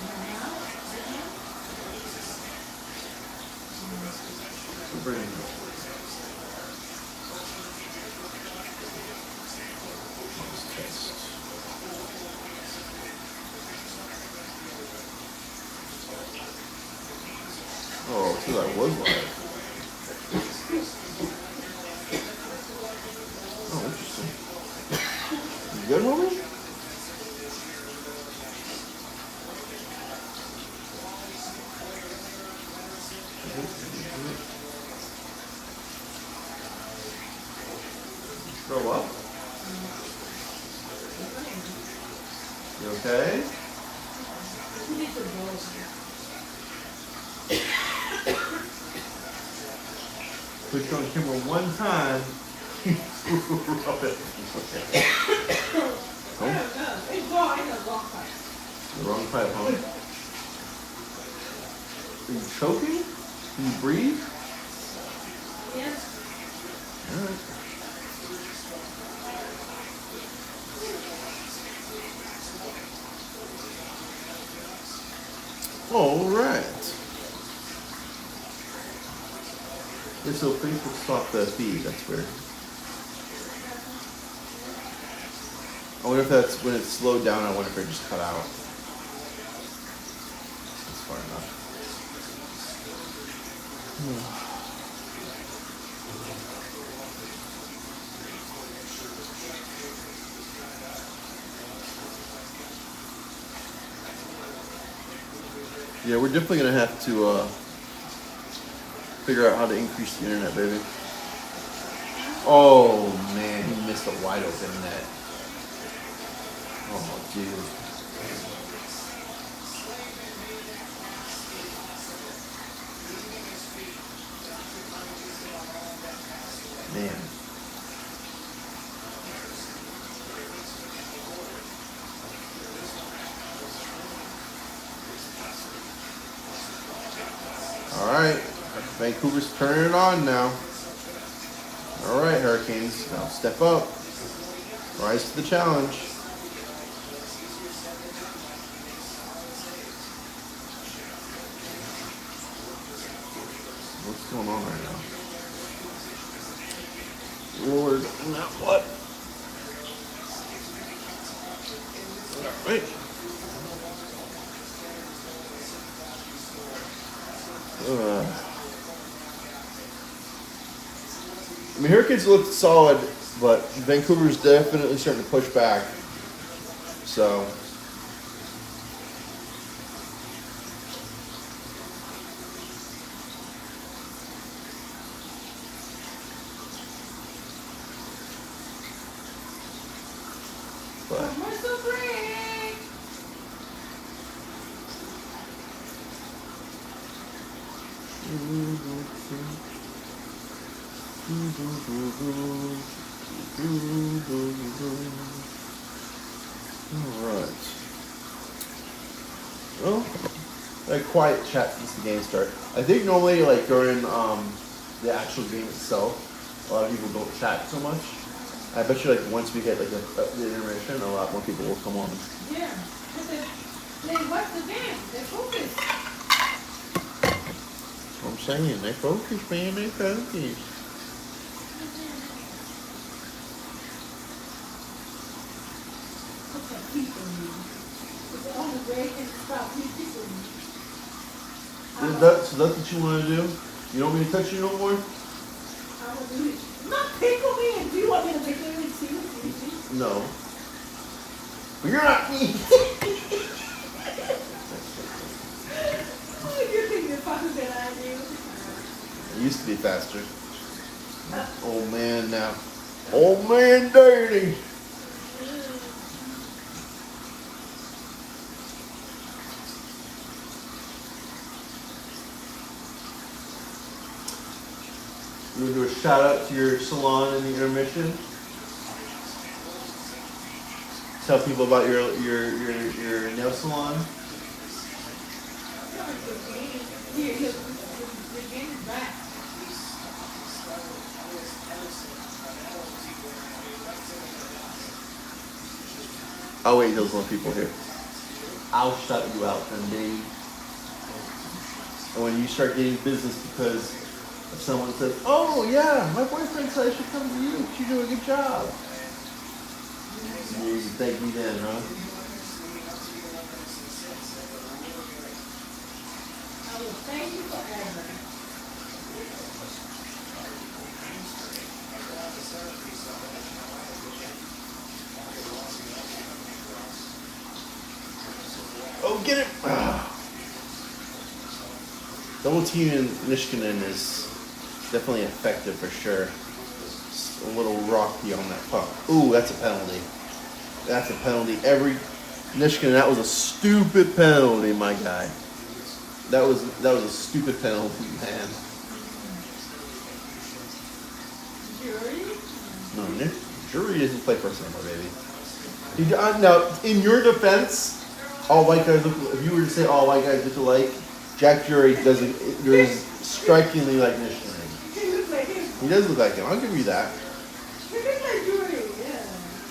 A: We'll bring it up. Let's test. Oh, so that was live. Oh, interesting. You good, homie? Throw up? You okay? Put you on camera one time. Rub it.
B: I don't know. It's wrong. It's a wrong part.
A: The wrong pipe, huh? Are you choking? Can you breathe?
B: Yes.
A: Alright. Alright. Yeah, so Facebook stopped the feed, that's weird. I wonder if that's when it slowed down, I wonder if it just cut out. That's far enough. Yeah, we're definitely gonna have to figure out how to increase the internet, baby. Oh man, he missed a wide open net. Oh dude. Man. All right, Vancouver's turning it on now. All right, Hurricanes, now step up. Rise to the challenge. What's going on right now? Lord, not what? All right. I mean, Hurricanes looked solid, but Vancouver's definitely starting to push back. So, but
B: Commercial break.
A: Alright. Well, a quiet chat since the game started. I think normally, like during the actual game itself, a lot of people don't chat so much. I bet you, like once we get like the intermission, a lot more people will come on.
B: Yeah. They watch the game. They focus.
A: I'm saying they focus, man. They focus.
B: Look at people. It's the only way to stop people.
A: So that's what you want to do? You don't want me to touch you no more?
B: I will do it. Not tickle me. Do you want me to tickle you and see?
A: No. But you're not me.
B: You think you're faster than I do?
A: I used to be faster. Old man now. Old man dirty. You want to do a shout out to your salon in the intermission? Tell people about your nail salon.
B: Here, the game is back.
A: I'll wait till there's more people here. I'll shut you out then, baby. And when you start getting business because if someone says, "Oh yeah, my boyfriend said I should come to you. You do a good job." You thank me then, huh?
B: I will thank you forever.
A: Oh, get it! Double team in Niskanen is definitely effective for sure. Just a little rocky on that puck. Ooh, that's a penalty. That's a penalty. Niskanen, that was a stupid penalty, my guy. That was a stupid penalty, man.
B: Jury?
A: No, Jury doesn't play first anymore, baby. Now, in your defense, all white guys look. If you were to say all white guys look alike, Jack Jury doesn't. You're strikingly like Niskanen.
B: He looks like him.
A: He does look like him. I'll give you that.
B: He looks like Jury, yeah.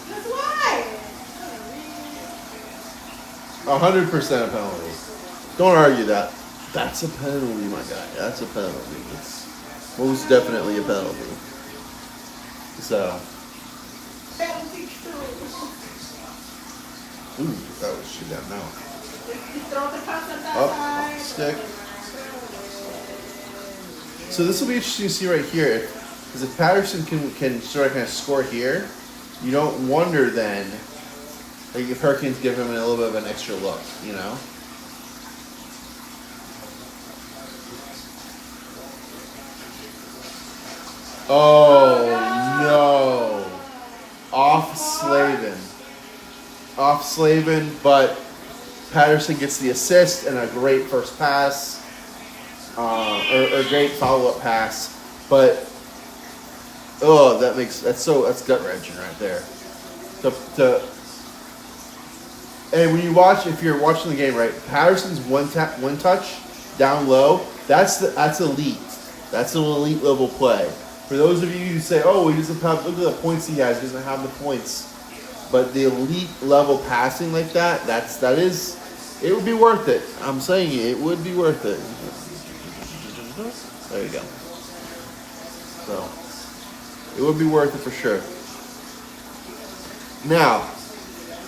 B: That's why.
A: 100% a penalty. Don't argue that. That's a penalty, my guy. That's a penalty. It's most definitely a penalty. So,
B: Penalty true.
A: ooh, that was shit down now.
B: You throw the pass at that
A: Up,
B: side.
A: stick. So this will be interesting to see right here, because if Patterson can sort of kind of score here, you don't wonder then, like if Hurricanes give him a little bit of an extra look, you know. Oh no! Off Slavin, but Patterson gets the assist and a great first pass, or great follow-up pass. But that's gut wrenching right there. And when you watch, if you're watching the game, right, Patterson's one touch down low, that's elite. That's an elite level play. For those of you who say, "Oh, he doesn't have," look at the points he has. He doesn't have the points. But the elite level passing like that, it would be worth it. I'm saying it would be worth it. There you go. So, it would be worth it for sure. Now,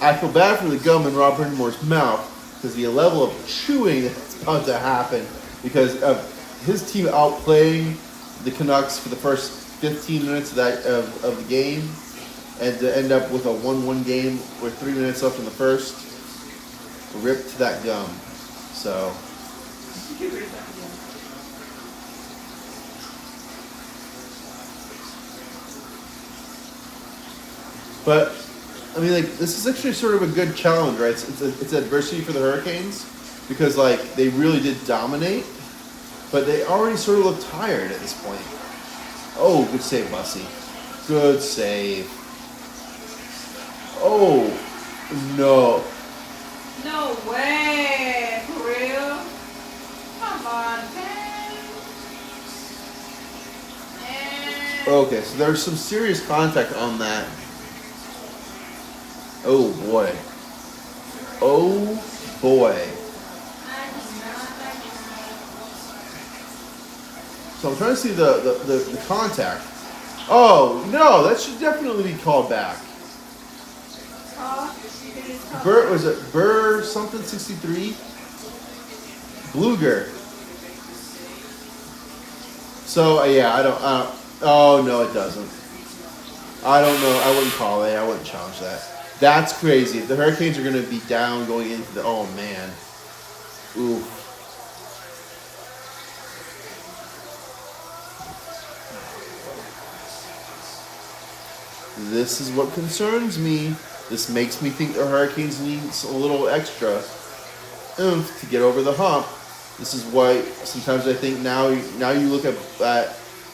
A: I feel bad for the gum in Rob Brind'Amour's mouth because the level of chewing that's about to happen because of his team outplaying the Canucks for the first 15 minutes of the game, and to end up with a 1-1 game with 3 minutes left in the first. Rip to that gum. So. But, I mean, like, this is actually sort of a good challenge, right? It's adversity for the Hurricanes because, like, they really did dominate, but they already sort of look tired at this point. Oh, good save, Bussy. Good save. Oh, no.
B: No way. For real? Come on, man.
A: Okay, so there's some serious contact on that. Oh, boy. Oh, boy. So I'm trying to see the contact. Oh, no, that should definitely be called back. Was it Burr something 63? Bluger. So, yeah, I don't, oh, no, it doesn't. I don't know. I wouldn't call it. I wouldn't challenge that. That's crazy. If the Hurricanes are going to be down going into the, oh man, ooh. This is what concerns me. This makes me think the Hurricanes need a little extra oomph to get over the hump. This is why sometimes I think now you look at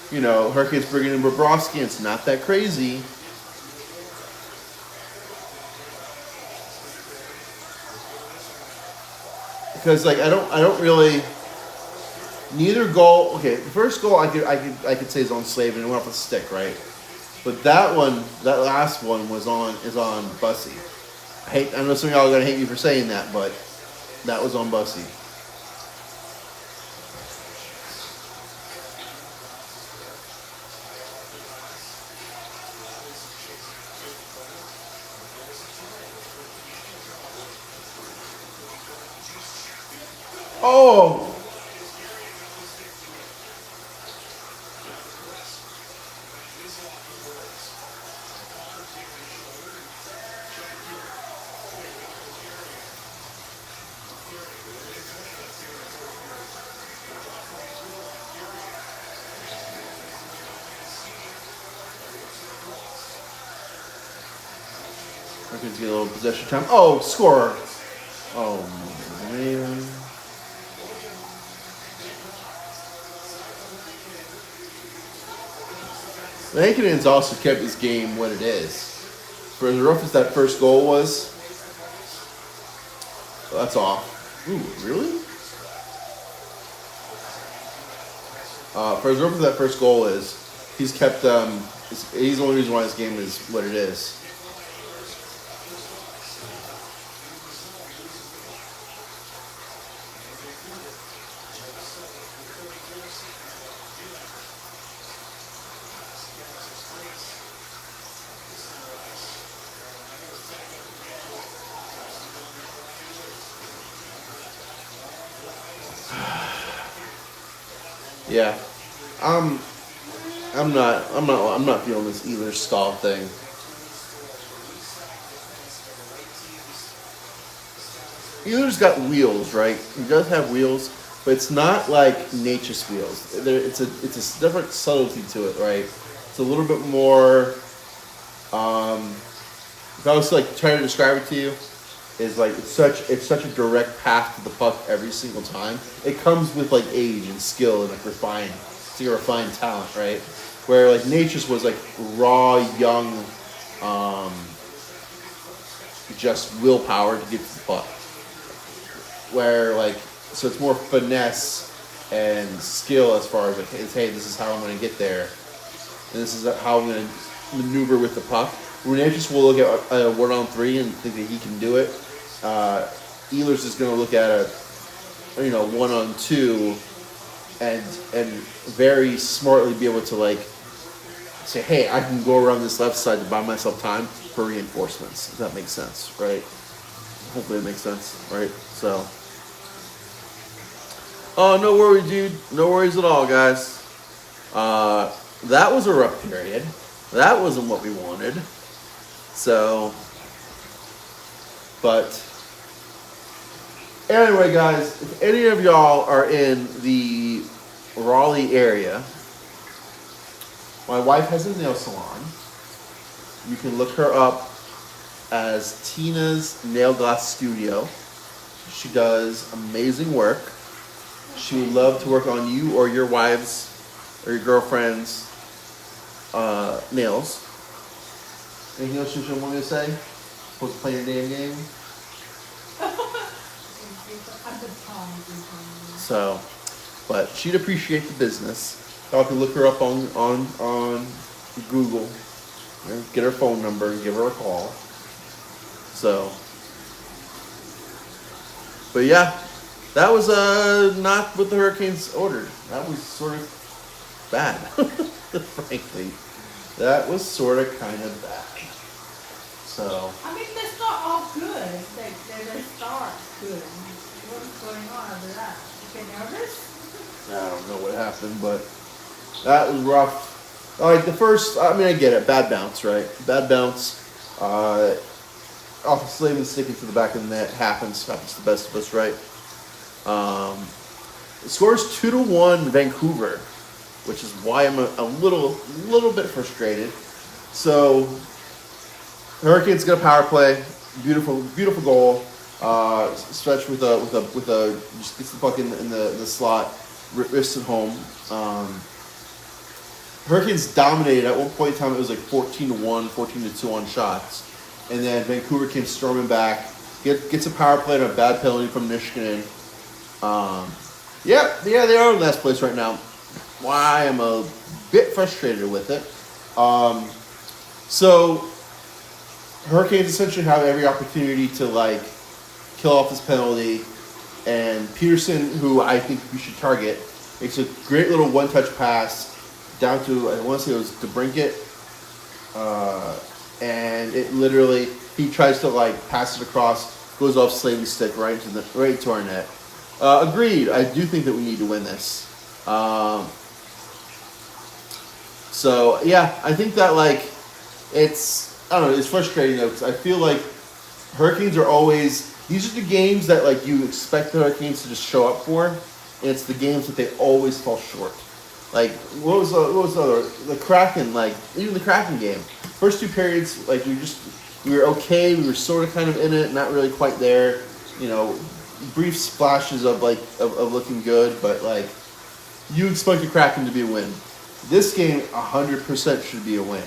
A: Hurricanes bringing in Bobrovsky, and it's not that crazy. Because like I don't really neither goal. Okay, the first goal I could say is on Slavin and went off the stick, right? But that last one is on Bussy. I know some of y'all are gonna hate me for saying that, but that was on Bussy. Oh! Hurricanes get a little possession time. Oh, score! Oh, man. The Canadians also kept this game what it is. For as rough as that first goal was, that's off. Ooh, really? For as rough as that first goal is, he's kept. He's the only reason why this game is what it is. Yeah, I'm not feeling this either stall thing. Ehlers got wheels, right? He does have wheels, but it's not like Nature's wheels. It's a different subtlety to it, right? It's a little bit more. If I was to like try to describe it to you, is like it's such a direct path to the puck every single time. It comes with like age and skill and like it's like a refined talent, right? Where like Nature's was like raw, young, just willpower to get to the puck. Where like so it's more finesse and skill as far as like hey, this is how I'm going to get there, and this is how I'm going to maneuver with the puck. Where Nature's will look at a 1-on-3 and think that he can do it. Ehlers is going to look at a 1-on-2 and very smartly be able to like say, hey, I can go around this left side to buy myself time for reinforcements. If that makes sense, right? Hopefully it makes sense, right? So, oh, no worries, dude. No worries at all, guys. That was a rough period. That wasn't what we wanted. So, but anyway, guys, if any of y'all are in the Raleigh area, my wife has a nail salon. You can look her up as Tina's Nail Glass Studio. She does amazing work. She would love to work on you or your wives or your girlfriend's nails. Anything else you want me to say? Supposed to play your damn game? So, but she'd appreciate the business. Y'all can look her up on Google. Get her phone number and give her a call. So, but yeah, that was not what the Hurricanes ordered. That was sort of bad, frankly. That was sort of kind of bad. So.
B: I mean, they start off good. They start good. What's going on after that? You get nervous?
A: I don't know what happened, but that was rough. Like the first, I mean, I get it. Bad bounce, right? Bad bounce. off a Slavin stick into the back of the net happens to the best of us, right? It scores 2-1 Vancouver, which is why I'm a little bit frustrated. So Hurricanes get a power play, beautiful goal. Stretch with a just gets the puck in the slot, wrists it home. Hurricanes dominated at one point in time. It was like 14-1, 14-2 on shots, and then Vancouver came storming back, gets a power play and a bad penalty from Niskanen. Yeah, they are in last place right now. Why I'm a bit frustrated with it. So Hurricanes essentially have every opportunity to like kill off this penalty, and Peterson, who I think we should target, makes a great little one-touch pass down to, I want to say it was DeBrincat, and it literally, he tries to like pass it across, goes off Slavin's stick right into our net. Agreed. I do think that we need to win this. So yeah, I think that like I don't know, it's frustrating though, because I feel like Hurricanes are always, these are the games that like you expect the Hurricanes to just show up for, and it's the games that they always fall short. Like what was the other, the Kraken, like even the Kraken game, first two periods, like we were okay, we were sort of kind of in it, not really quite there, you know, brief splashes of looking good, but like you expect the Kraken to be a win. This game 100% should be a win.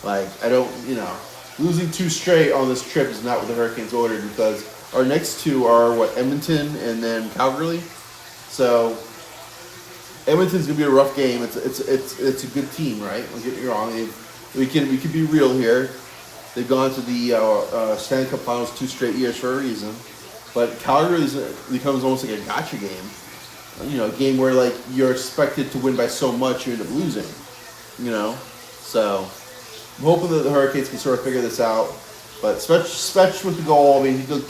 A: Like I don't, you know, losing two straight on this trip is not what the Hurricanes ordered, because our next two are Edmonton and then Calgary. So Edmonton's gonna be a rough game. It's a good team, right? Don't get me wrong. We can be real here. They've gone to the Stanley Cup Finals 2 straight years for a reason. But Calgary becomes almost like a gotcha game. You know, a game where like you're expected to win by so much, you end up losing. You know, so I'm hoping that the Hurricanes can sort of figure this out. But Spetch with the goal, I mean, he did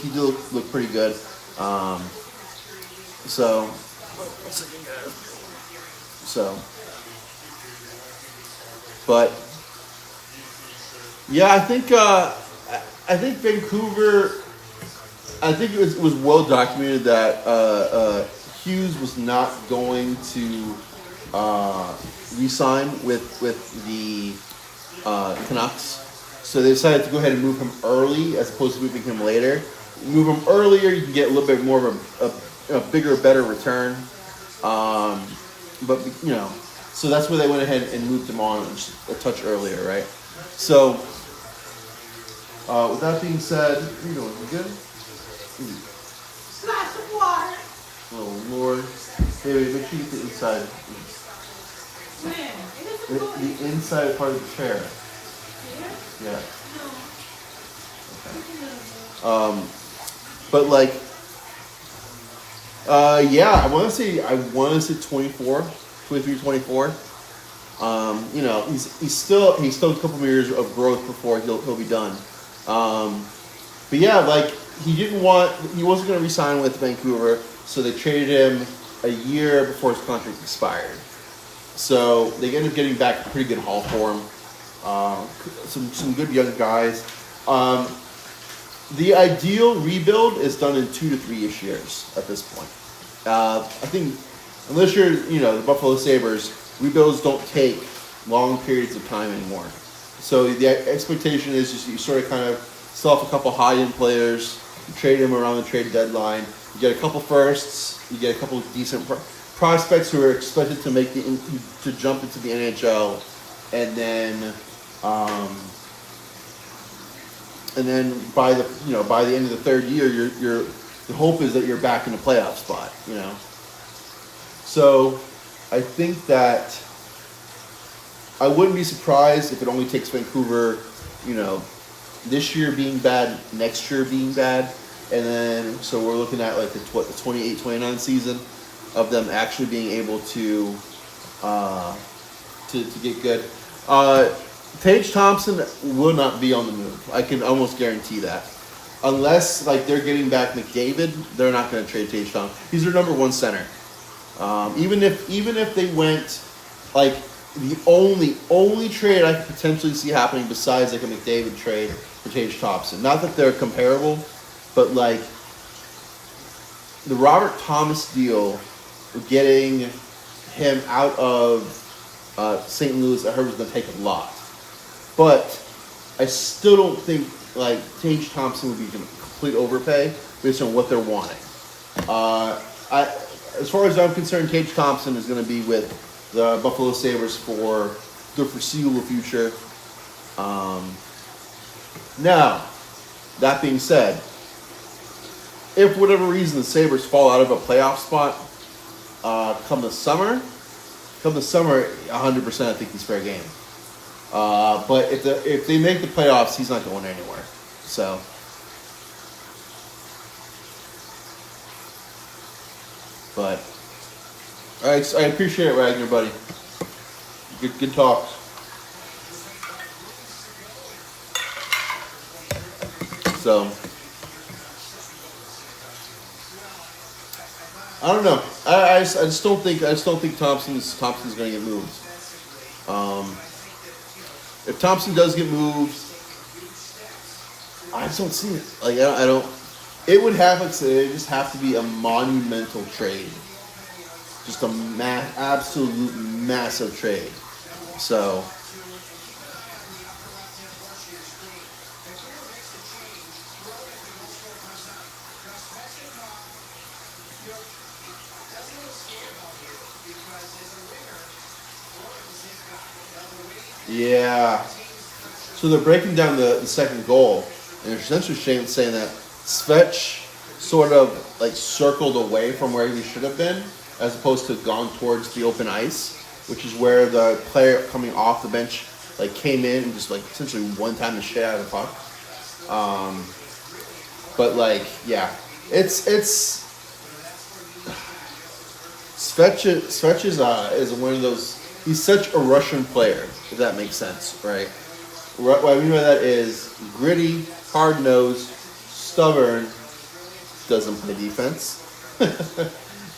A: look pretty good. But yeah, I think Vancouver. I think it was well documented that Hughes was not going to re-sign with the Canucks, so they decided to go ahead and move him early as opposed to moving him later. Move him earlier, you can get a little bit more of a bigger, better return. But you know, so that's where they went ahead and moved him on just a touch earlier, right? So with that being said, how you doing? You good?
B: Glass of water.
A: Oh Lord! Hey, make sure you get the inside.
B: Man, it isn't
A: The inside part of the chair. Yeah. Okay. But like, yeah, I want to say 23, 24. You know, he's still a couple of years of growth before he'll be done. But yeah, like he wasn't going to re-sign with Vancouver, so they traded him a year before his contract expired. So they ended up getting back a pretty good haul for him. Some good young guys. The ideal rebuild is done in 2 to 3-ish years at this point. I think unless you're, you know, the Buffalo Sabres, rebuilds don't take long periods of time anymore. So the expectation is just you sort of kind of sell off a couple high-end players, you trade them around the trade deadline, you get a couple firsts, you get a couple of decent prospects who are expected to to jump into the NHL, and then by the end of the third year, the hope is that you're back in a playoff spot, you know. So I think that I wouldn't be surprised if it only takes Vancouver, you know, this year being bad, next year being bad, and then so we're looking at like the 28-29 season of them actually being able to get good. Tage Thompson will not be on the move. I can almost guarantee that. Unless like they're getting back McDavid, they're not going to trade Tage Thompson. He's their number one center. Even if they went like the only trade I could potentially see happening besides like a McDavid trade for Tage Thompson. Not that they're comparable, but like the Robert Thomas deal, getting him out of St. Louis, I heard was going to take a lot. But I still don't think like Tage Thompson would be a complete overpay based on what they're wanting. As far as I'm concerned, Tage Thompson is going to be with the Buffalo Sabres for the foreseeable future. Now, that being said, if for whatever reason the Sabres fall out of a playoff spot come the summer, 100% I think he's fair game. But if they make the playoffs, he's not going anywhere. So, but I appreciate it, Ragnar, buddy. Good talk. So, I don't know. I just don't think Thompson's going to get moved. If Thompson does get moved, I just don't see it. Like I don't. It would have it just have to be a monumental trade, just a absolute massive trade. So. Yeah. So they're breaking down the second goal, and they're essentially saying that Svech sort of like circled away from where he should have been, as opposed to gone towards the open ice, which is where the player coming off the bench like came in and just like essentially one-time the shit out of the puck. But like, yeah, it's Svech is one of those. He's such a Russian player, if that makes sense, right? What I mean by that is gritty, hard-nosed, stubborn, doesn't play defense.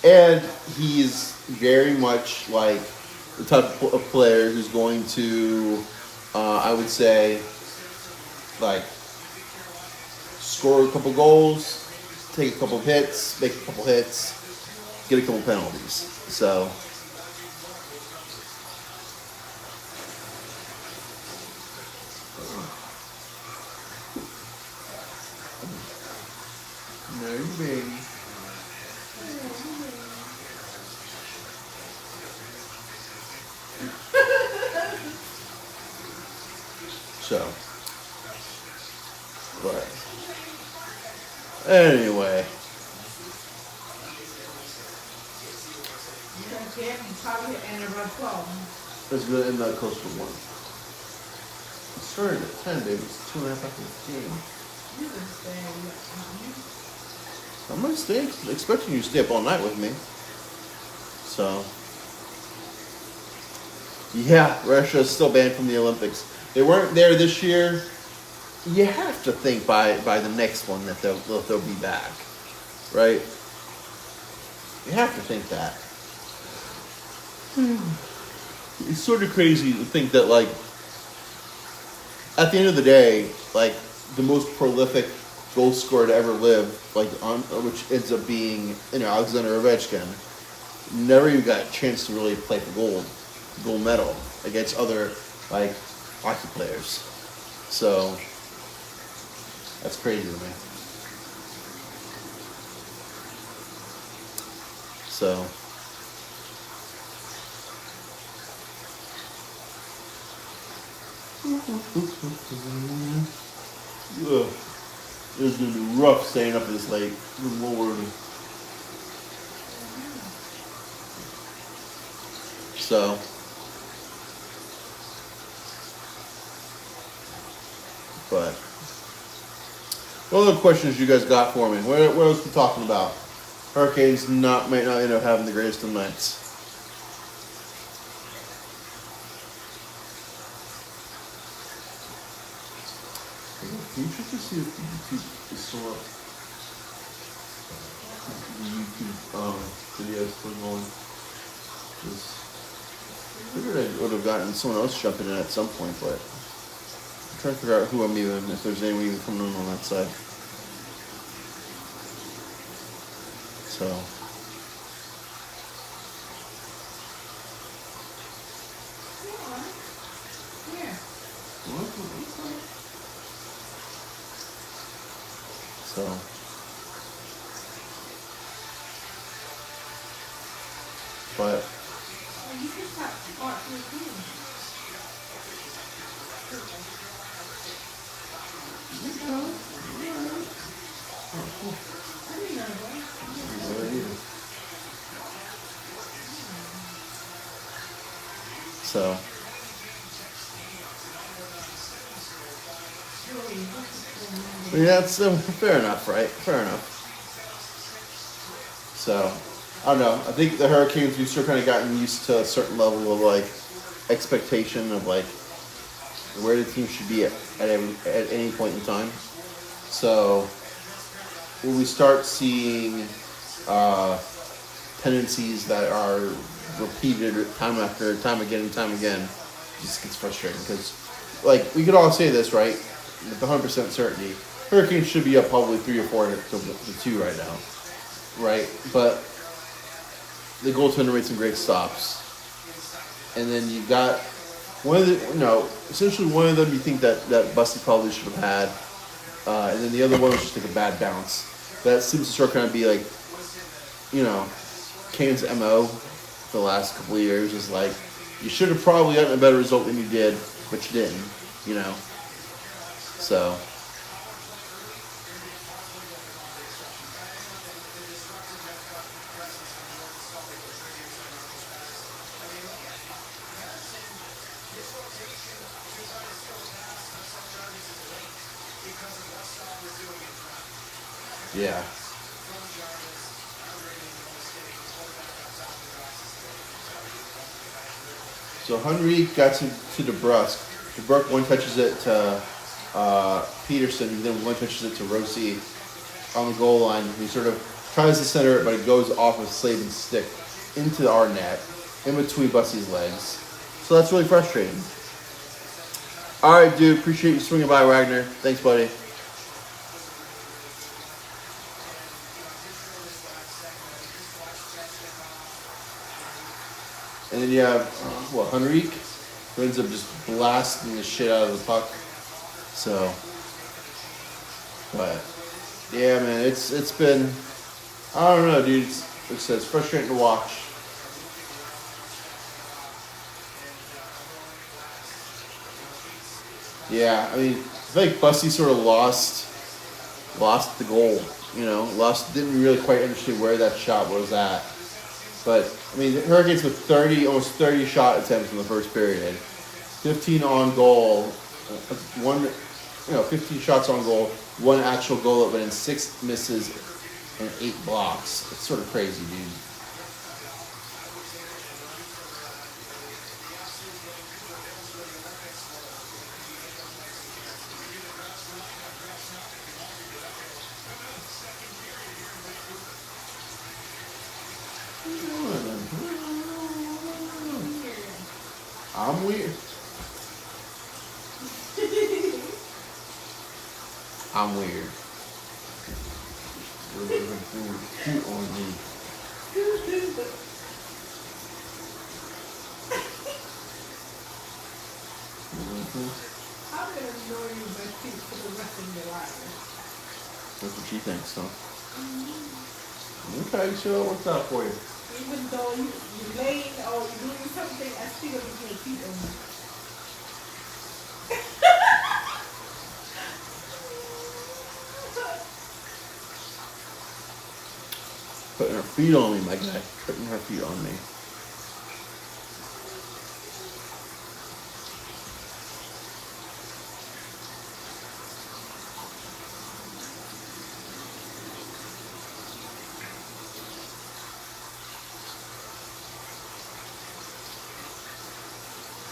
A: And he's very much like the type of player who's going to, I would say, like, score a couple goals, take a couple hits, make a couple hits, get a couple penalties. So... No, baby. So, but anyway. It's really not close to 1. It started at 10, baby. It's 2.5 after the game. I'm gonna stay. Expecting you to stay up all night with me. So, yeah, Russia is still banned from the Olympics. They weren't there this year. You have to think by the next one that they'll be back, right? You have to think that. It's sort of crazy to think that, like, at the end of the day, like, the most prolific goal scorer to ever live, like, which ends up being, Alexander Ovechkin, never even got a chance to really play for gold medal against other, like, hockey players. So, that's crazy to me. So, ugh. It's going to be rough staying up this late. Good Lord. So. But. What other questions you guys got for me? What else are we talking about? Hurricanes might not end up having the greatest of nights. Can you check to see if YouTube is still up? The YouTube videos still going. figured I would have gotten someone else jumping in at some point, but I'm trying to figure out who I'm even, if there's anyone even coming in on that side. So.
B: Yeah.
A: So. But.
B: Oh, you can stop part your food. I didn't know that.
A: So. Yeah, that's fair enough, right? Fair enough. So, I don't know. I think the Hurricanes, we've still kind of gotten used to a certain level of like expectation of like where the team should be at any point in time. So, when we start seeing tendencies that are repeated time after time again and time again, it just gets frustrating because, like, we could all say this, right? With 100% certainty, Hurricanes should be up probably 3 or 4 to 2 right now, right? But the goaltender made some great stops, and then you've got one of the, essentially one of them you think that Busty probably should have had, and then the other one was just like a bad bounce. That seems to sort of kind of be like, Kane's MO for the last couple of years is like, you should have probably gotten a better result than you did, but you didn't, So. Yeah. So Henry got to DeBrusque. DeBrusque one touches it to Peterson, and then one touches it to Rossi on the goal line. He sort of tries to center it, but it goes off of Slavin's stick into our net, in between Busty's legs. So that's really frustrating. All right, dude. Appreciate you swinging by, Wagner. Thanks, buddy. And then you have, Henrique, who ends up just blasting the shit out of the puck. So, but, yeah, man, it's been, I don't know, dude. It's frustrating to watch. Yeah, I mean, I feel like Busty sort of lost the goal, didn't really quite understand where that shot was at. But, I mean, the Hurricanes with almost 30 shot attempts in the first period. 15 on goal. 15 shots on goal. 1 actual goal, but in 6 misses and 8 blocks. It's sort of crazy, dude. I'm weird. I'm weird. You're looking cute on me.
B: I'm gonna ignore you by feet for the rest of your life.
A: That's what she thinks, huh? Okay, so what's up for you?
B: Even though you're laying or you're doing something, I still gonna put your feet on you.
A: Putting her feet on me, my guy. Putting her feet on me.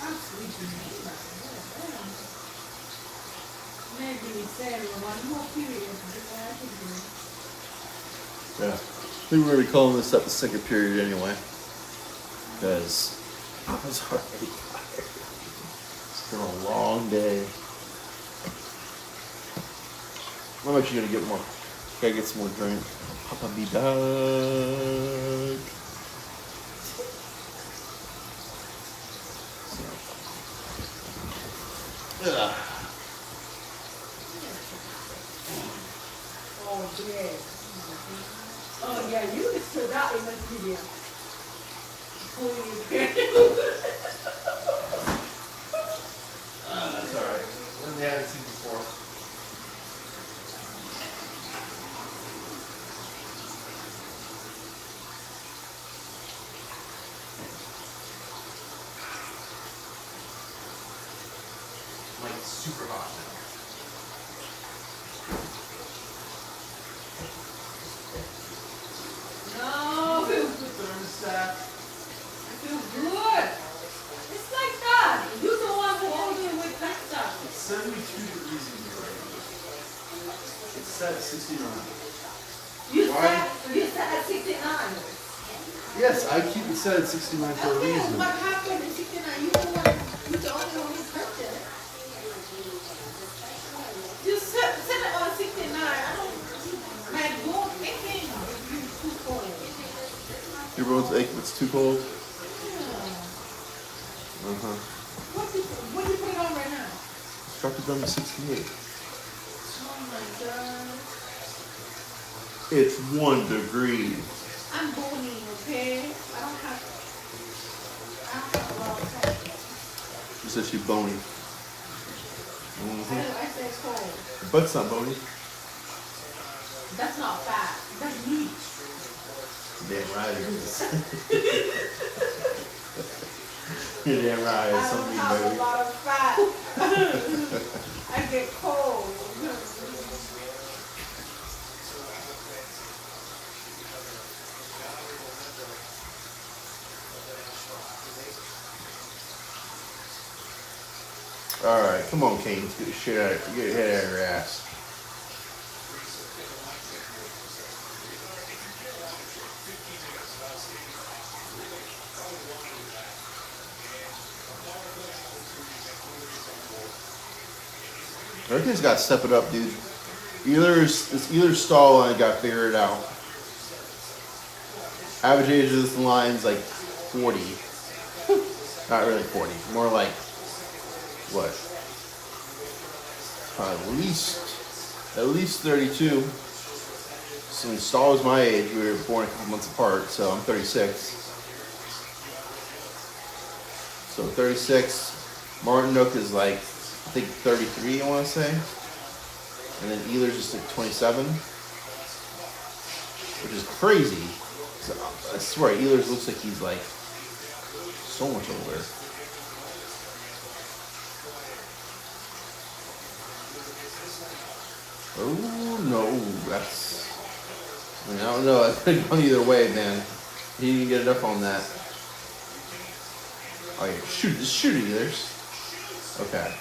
B: I'm sleeping. Maybe Saturday, one more period.
A: Yeah. I think we're going to be calling this up the second period anyway. Because Papa's already tired. It's been a long day. I'm actually gonna get more. Gotta get some more drink. Papa be back. Ugh.
B: Oh, yeah. Oh, yeah, you stood out in the video.
A: That's alright. Let me have it seen before. Like super hot now.
B: No, feels good, thermostat. It feels good. It's like that. You're the one who always with that stuff.
A: It's 72 degrees in here right now. It's set at 69.
B: You said at 69.
A: Yes, I keep it set at 69 for a
B: Okay,
A: reason.
B: what happened at 69? You're the only one who touched it. You set it on 69. I don't thinking it's too cold.
A: Your road's aching, it's too cold.
B: Yeah.
A: Uh-huh.
B: What do you put it on right now?
A: Drop it down to 68.
B: Oh my god.
A: It's 1 degree.
B: I'm boning, okay? I don't have a lot of time.
A: She said she's bony.
B: I said cold.
A: Your butt's not bony.
B: That's not fat. That's meat.
A: Damn right it is. You're damn right.
B: I
A: It's
B: don't
A: something,
B: have a
A: baby.
B: lot of fat. I get cold.
A: Alright, come on, Kane. Let's get the shit out of get your head out of your ass. I think he's got to step it up, dude. Either stall line got to figure it out. Average age of this line's like 40. Not really 40. More like, what? At least 32. So when Stahl was my age, we were born a couple months apart, so I'm 36. So 36. Martin Nook is like, I think 33, I want to say. And then Ehlers is like 27. Which is crazy. So, I swear, Ehlers looks like he's like so much older. Oh no, that's. I mean, I don't know. I could have gone either way, man. He didn't get enough on that. Oh yeah, just shoot it, Ehlers. Okay.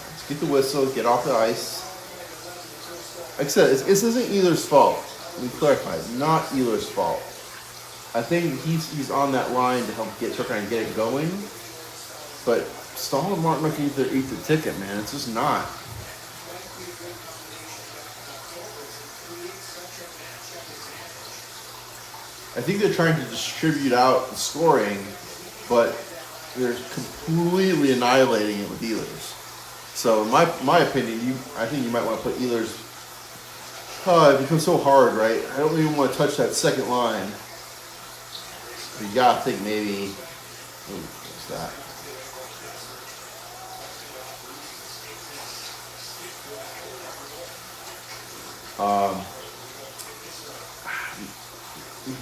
A: Let's get the whistle, get off the ice. Like I said, this isn't Ehlers' fault. Let me clarify, it's not Ehlers' fault. I think he's on that line to help try and get it going. But Stahl and Martin can either eat the ticket, man. It's just not. I think they're trying to distribute out the scoring, but they're completely annihilating it with Ehlers. So in my opinion, I think you might want to put Ehlers. It becomes so hard, right? I don't even want to touch that second line. You gotta think maybe. What's that?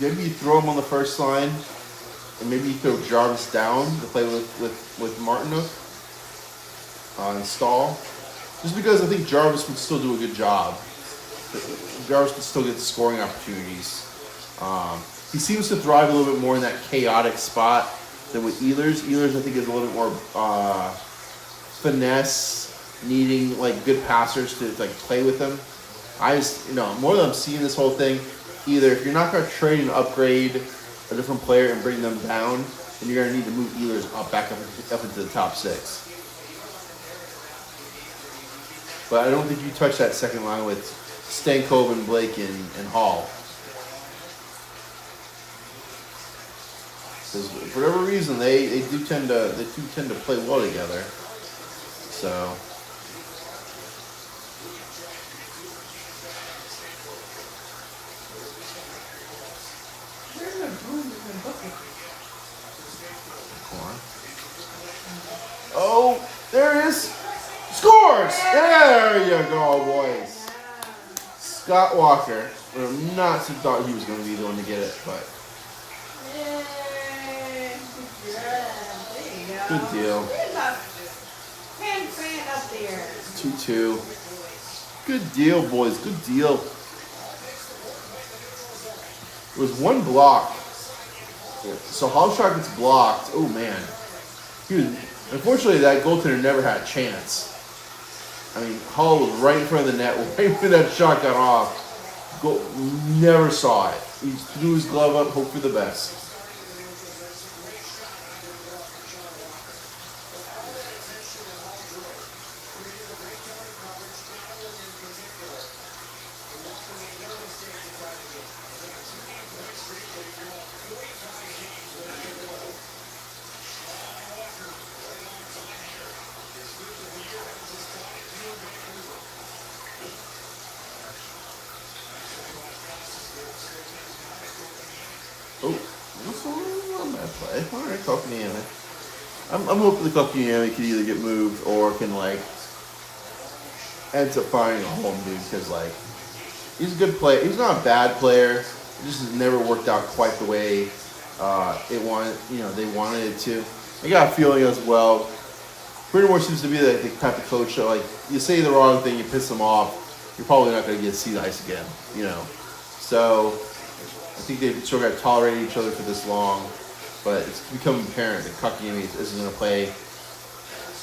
A: Maybe you throw him on the first line, and maybe you throw Jarvis down to play with Martinook on Stahl. Just because I think Jarvis would still do a good job. Jarvis could still get scoring opportunities. He seems to thrive a little bit more in that chaotic spot than with Ehlers. Ehlers, I think, is a little bit more finesse, needing like good passers to like play with him. I just, more than I'm seeing this whole thing, either if you're not going to trade and upgrade a different player and bring them down, then you're gonna need to move Ehlers up into the top 6. But I don't think you touch that second line with Stankov and Blake and Hall. Because for whatever reason they do tend to play well together. So
B: Where's the broom in the bucket?
A: come on. Oh, there it is. Scores! There you go, boys. Scott Walker. I would have not thought he was going to be the one to get it, but
B: Yay. There you go.
A: good deal.
B: There's a fan up there.
A: 2-2. Good deal, boys. Good deal. There was one block. So Hallshot gets blocked. Oh, man. Unfortunately, that goaltender never had a chance. I mean, Hall was right in front of the net, right when that shot got off. Never saw it. He threw his glove up, hope for the best. Oh, that's not a bad play. All right, Kotkaniemi. I'm hoping the Kotkaniemi can either get moved or can, like, ends up finding a home, dude, because, like, he's a good player. He's not a bad player. It just has never worked out quite the way they wanted it to. I got a feeling as well. Brittamore seems to be the type of coach that, like, you say the wrong thing, you piss him off, you're probably not going to get to see the ice again, So I think they've sort of tolerated each other for this long, but it's become apparent that Kotkaniemi isn't going to play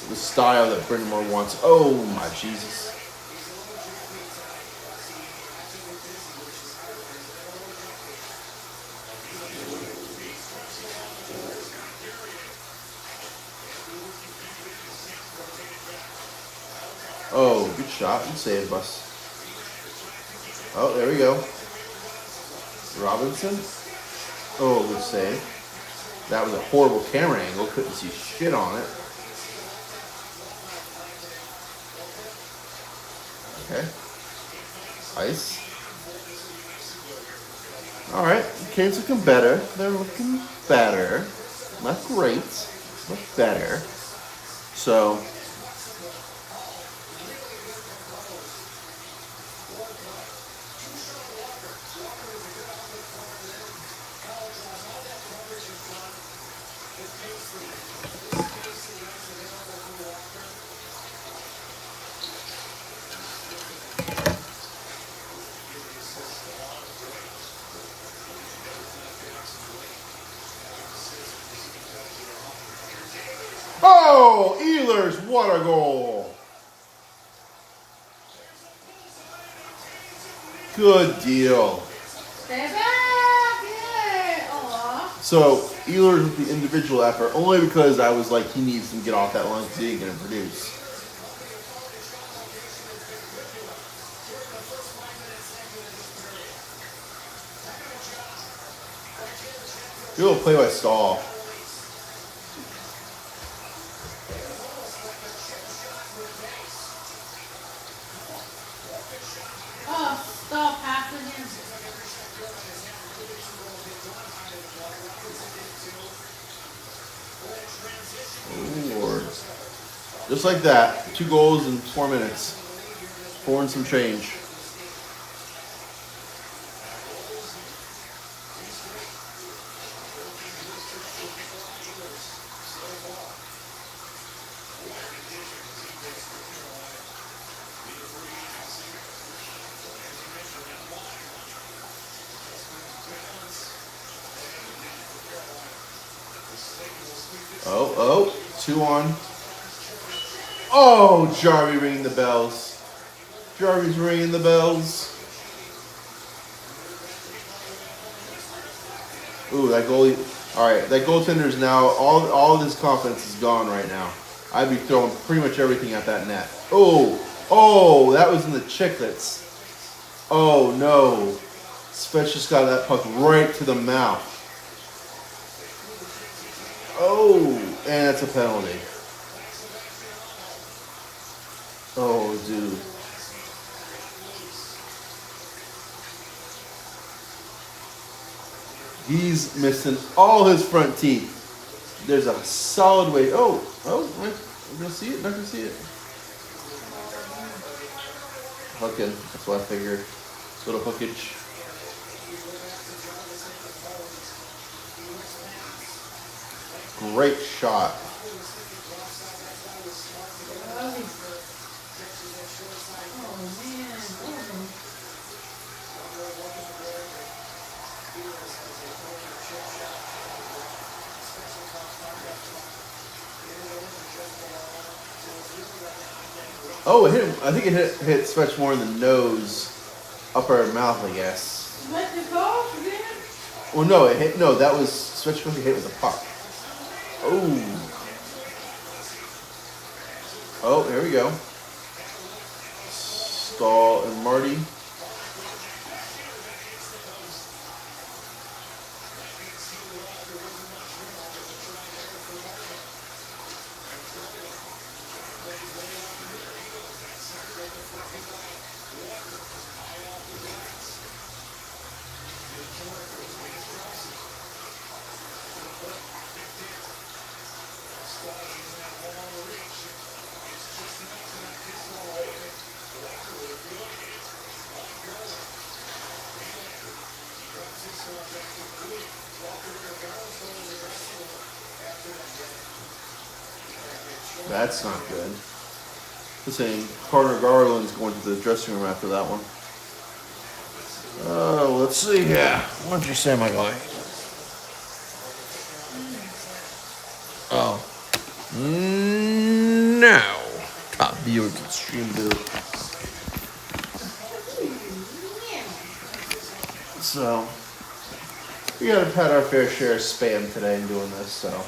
A: the style that Brittamore wants. Oh my Jesus. Oh, good shot. Good save, Bus. Oh, there we go. Robinson. Oh, good save. That was a horrible camera angle. Couldn't see shit on it. Okay. Ice. All right. Canes looking better. They're looking better. Not great. But better. So... Oh, Ehlers, what a goal. Good deal.
B: Stay back! Yeah! Aw.
A: So, Ehlers with the individual effort, only because I was like, he needs to get off that line because he ain't going to produce. Good little play by Stahl.
B: Oh, stop passing him.
A: Oh, Lord. Just like that. 2 goals in 4 minutes. 4 and some change. Oh, 2 on. Oh, Jarvie ringing the bells. Jarvie's ringing the bells. Ooh, that goalie. All right, that goaltender is now all of his confidence is gone right now. I'd be throwing pretty much everything at that net. Oh, that was in the chicklets. Oh no, Spetz just got that puck right to the mouth. Oh, and that's a penalty. Oh, dude. He's missing all his front teeth. There's a solid way. Oh, I'm gonna see it. Not gonna see it. Hooking. That's what I figured. Little hookage. Great shot. Oh, it hit him. I think it hit Spetz more in the nose, upper mouth, I guess.
B: Let the go again?
A: Well, no, it hit. No, that was Spetz got hit with the puck. Oh, there we go. Stahl and Marty. That's not good. The same. Carter Garland's going to the dressing room after that one. Let's see here. What did you say, my guy? Oh. No. Top view of Extreme Blue. So, we gotta pat our fair share of spam today in doing this, so.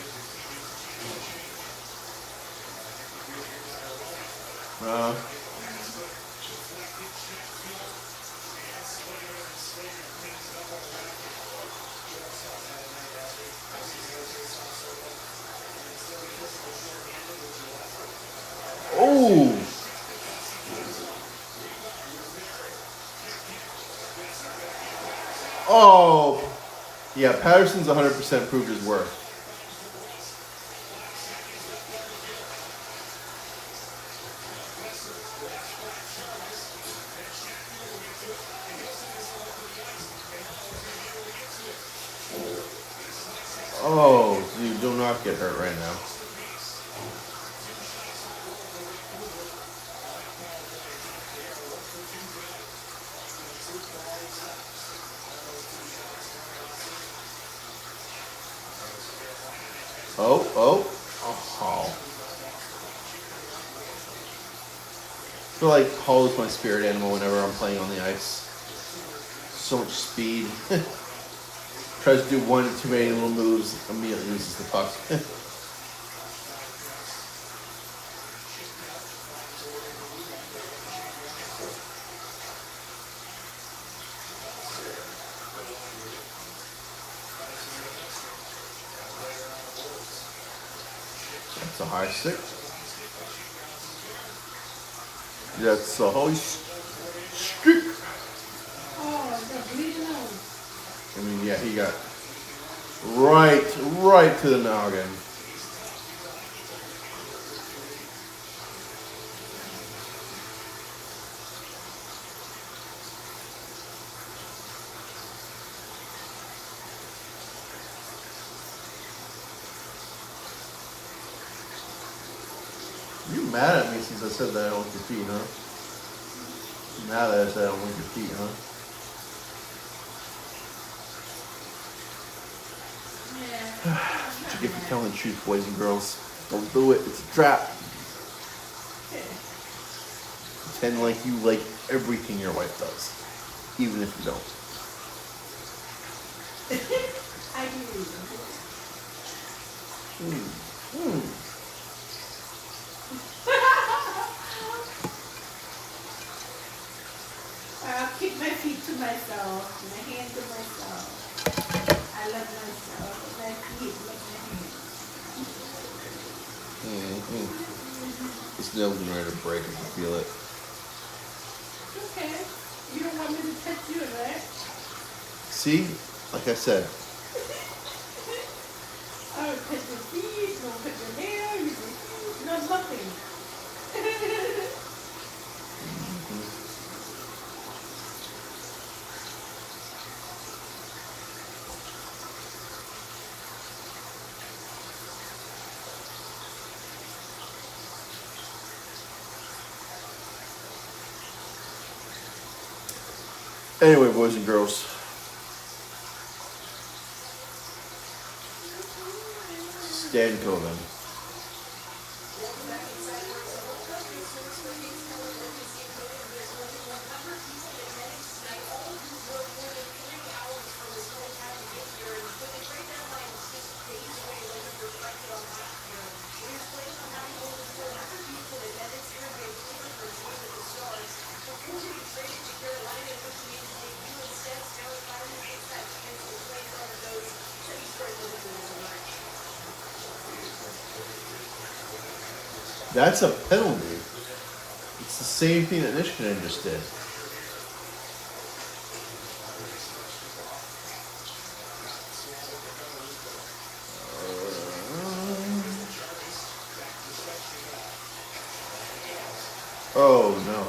A: Oh! Oh! Yeah, Patterson's 100% proved his worth. Oh, dude, do not get hurt right now. Oh. I feel like Hall is my spirit animal whenever I'm playing on the ice. So much speed. Tries to do one or too many little moves, immediately loses the puck. That's a high stick. That's a high stick.
B: Oh, the bleeding out.
A: I mean, yeah, he got right to the noggin. You mad at me since I said that I don't like your feet, huh? You mad that I said I don't like your feet, huh? What you get for telling the truth, boys and girls. Don't do it. It's a trap. Pretend like you like everything your wife does, even if you don't.
B: I do I'll keep my feet to myself, my hand to myself. I love myself. My feet, love my hands.
A: This nail's getting ready to break. I can feel it.
B: Okay. You don't want me to touch you, right?
A: See? Like I said.
B: I don't touch your feet, don't touch your nails, your feet, no nothing.
A: Anyway, boys and girls. Stan Coven. That's a penalty. It's the same thing that Michigan just did. Oh no.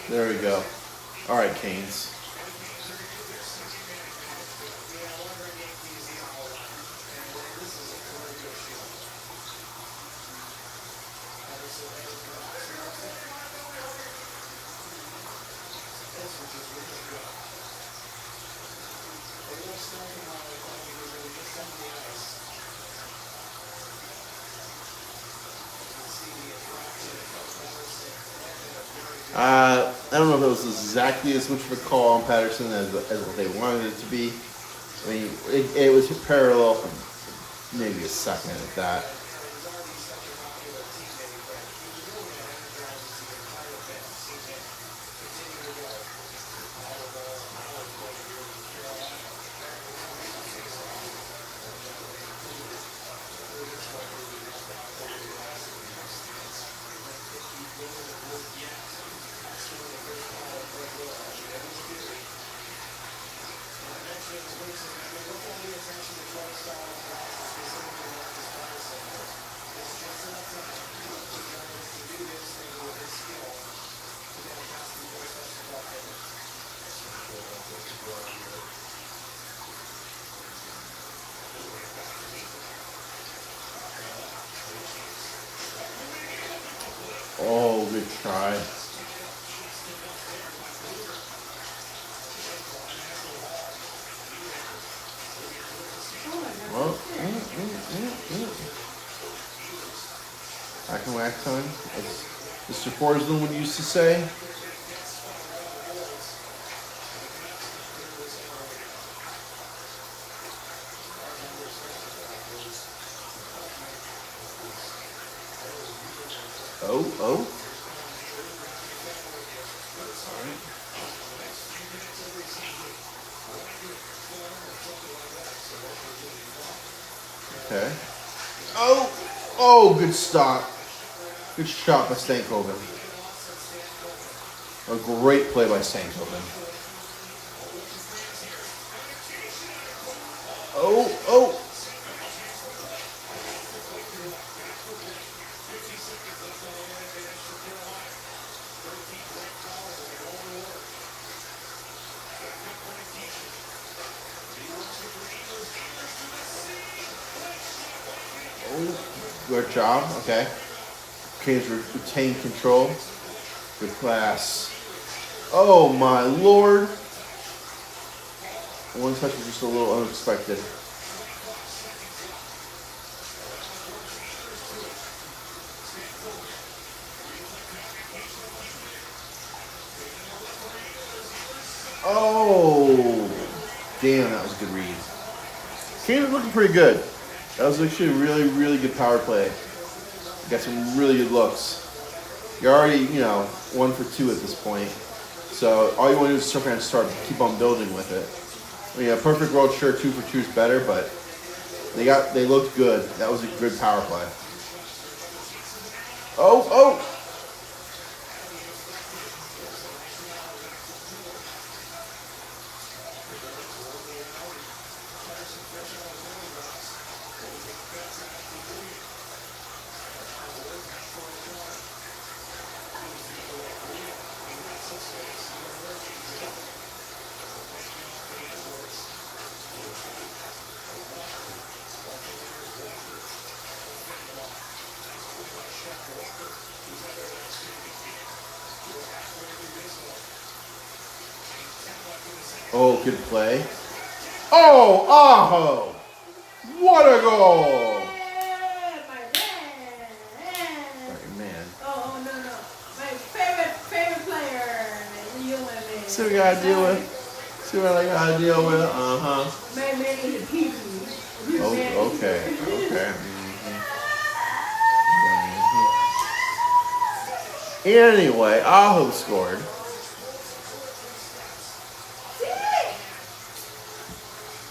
A: There we go. All right, Canes. I don't know if it was exactly as much of a call on Patterson as what they wanted it to be. I mean, it was parallel for maybe a second at that. Oh, good try. Well, back in whack time, as Mr. Forsland would used to say. Oh. Okay. Oh, good stop. Good shot by Stankoven. A great play by Stankoven. Oh. Good job. Okay. Canucks retain control. Good pass. Oh my lord. One touch was just a little unexpected. Oh, damn, that was a good read. Canucks looking pretty good. That was actually a really, really good power play. Got some really good looks. You're already, 1 for 2 at this point. So all you want to do is start keep on building with it. I mean, a perfect world, sure, 2 for 2 is better, but they looked good. That was a good power play. Oh! Oh, good play. Oh, Aho! What a goal! Man.
B: Oh, no. My favorite player.
A: See what we gotta deal with. See what I gotta deal with.
B: Man is a pee-pee.
A: Oh, okay. Anyway, Aho scored.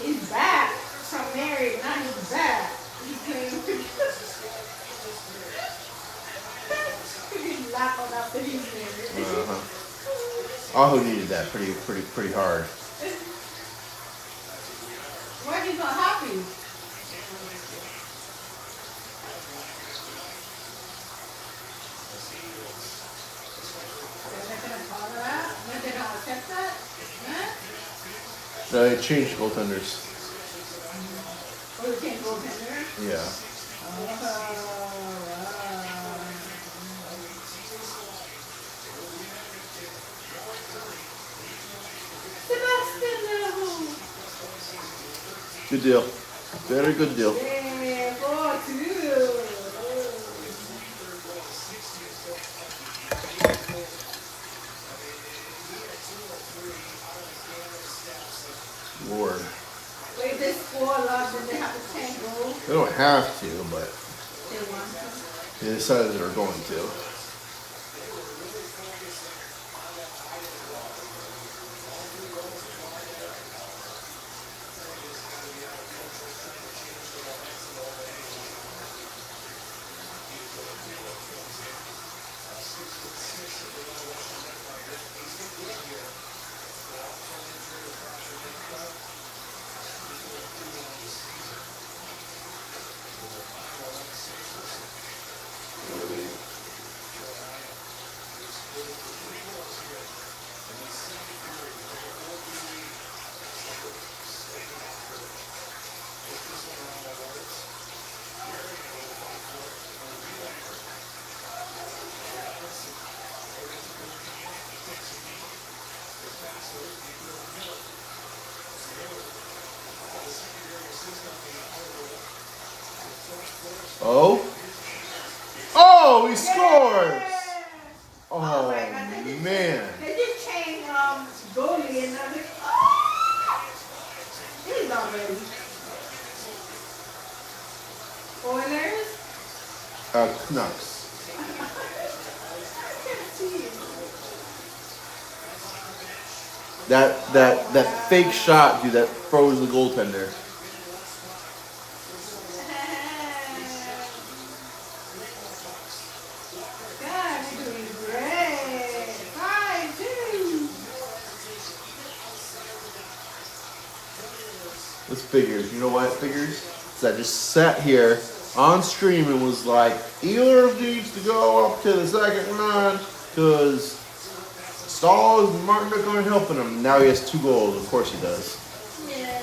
B: He's back from married. Now he's back. He's playing. He's laughing after he's married.
A: Aho needed that pretty hard.
B: Why he's not happy?
A: They changed goaltenders.
B: Oh, you can't go tender?
A: Yeah. Good deal. Very good deal.
B: Yeah, 4-2.
A: Lord.
B: Wait, they score a lot, then they have to tank goals.
A: They don't have to, but
B: They want to.
A: they decided they're going to. Oh, he scores! Oh,
B: my God,
A: man.
B: They just changed goalie and I'm like, oh! He's not ready. Oilers?
A: Canucks.
B: I can't see it.
A: That fake shot, dude, that froze the goaltender.
B: God, you're doing great. 5-2.
A: This figures. You know why it figures? Because I just sat here on stream and was like, Ehlers needs to go up to the second line because Stahl is Martin McGovern helping him. Now he has 2 goals. Of course he does.
B: Yeah.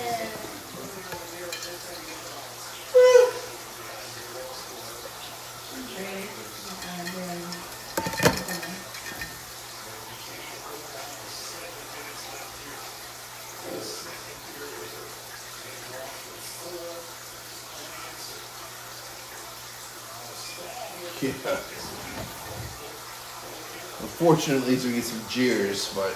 A: Yeah. Unfortunately, we get some jeers, but.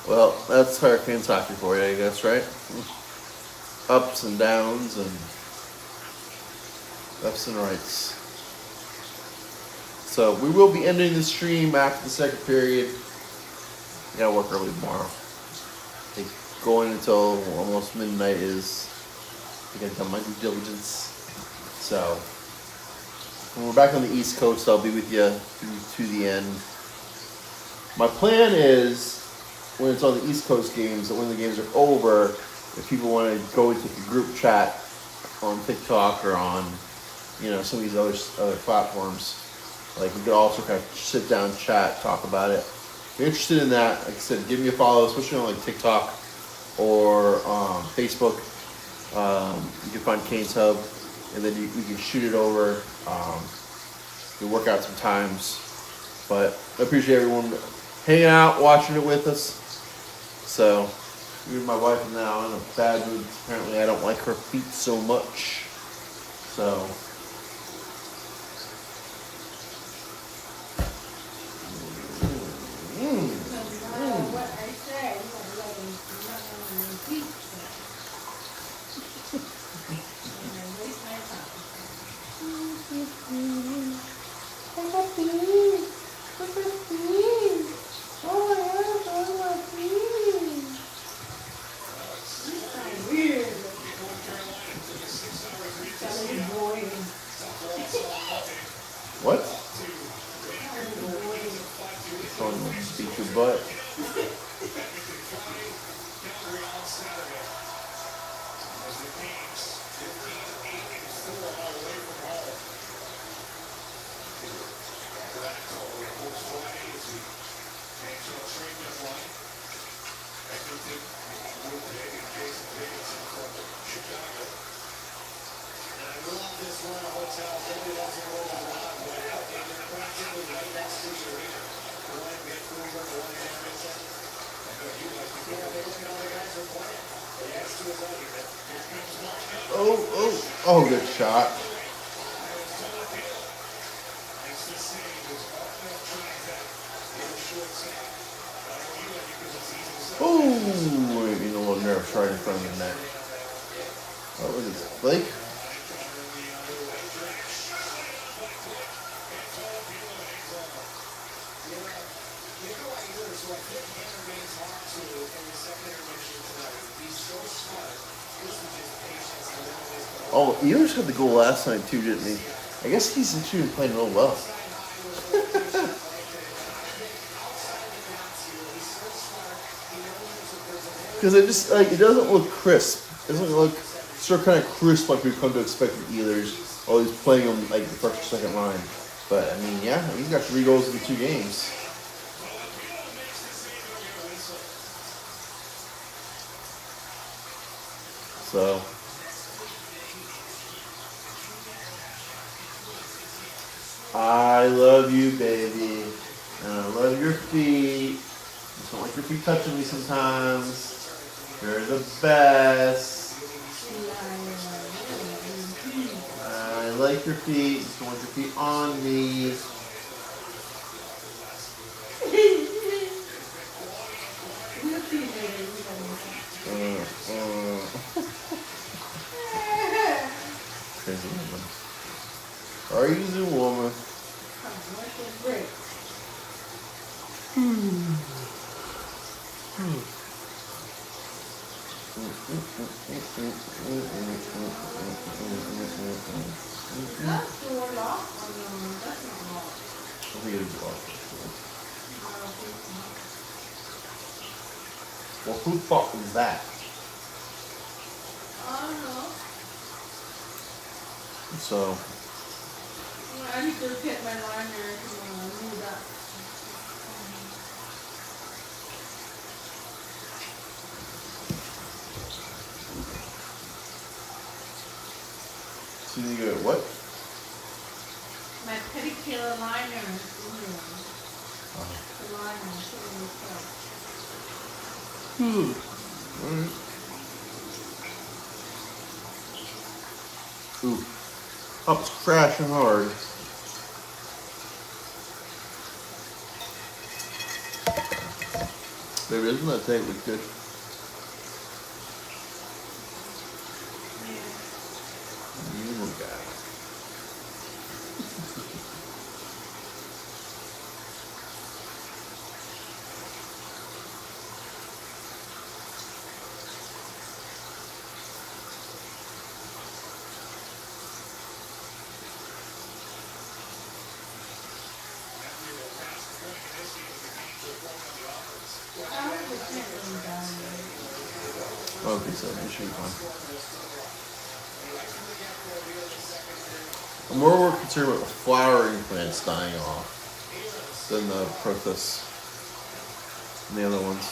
A: Well, that's Hurricanes hockey for you, I guess, right? Ups and downs and lefts and rights. So we will be ending the stream after the second period. I gotta work early tomorrow. I think going until almost midnight is I gotta done my due diligence. So when we're back on the East Coast, I'll be with you to the end. My plan is when it's on the East Coast games, that when the games are over, if people want to go into the group chat on TikTok or on, some of these other platforms, like we could also kind of sit down, chat, talk about it. If you're interested in that, like I said, give me a follow, especially on like TikTok or Facebook. You can find Canes Hub, and then we can shoot it over. We'll work out some times, but I appreciate everyone hanging out, watching it with us. So, even my wife is now in a bad mood. Apparently, I don't like her feet so much. So,
B: What I said, waste my weird.
A: what? Someone beat your butt. Oh, good shot. Oh, you know, a little nerve right in front of the net. What was it, Blake? Oh, Ehlers had the goal last night too, didn't he? I guess he's actually been playing real well. Because it just it doesn't look crisp. It doesn't look sort of kind of crisp like we've come to expect with Ehlers. While he's playing him like the first or second line. But I mean, yeah, he's got 3 goals in 2 games. So. I love you, baby. And I love your feet. I just don't like your feet touching me sometimes. You're the best. I like your feet. Just don't want your feet on me. Crazy woman. Crazy woman. Well, who the fuck is that?
B: I don't know.
A: So.
B: I need to get my liner to move that.
A: So you go, what?
B: My pedicure liner.
A: Oh.
B: The liner.
A: Alright. Ooh. Up's crashing hard. Baby, isn't that tank look good? You look at it. Okay, so it should be fine. I'm more concerned about the flowering plants dying off than the process and the other ones.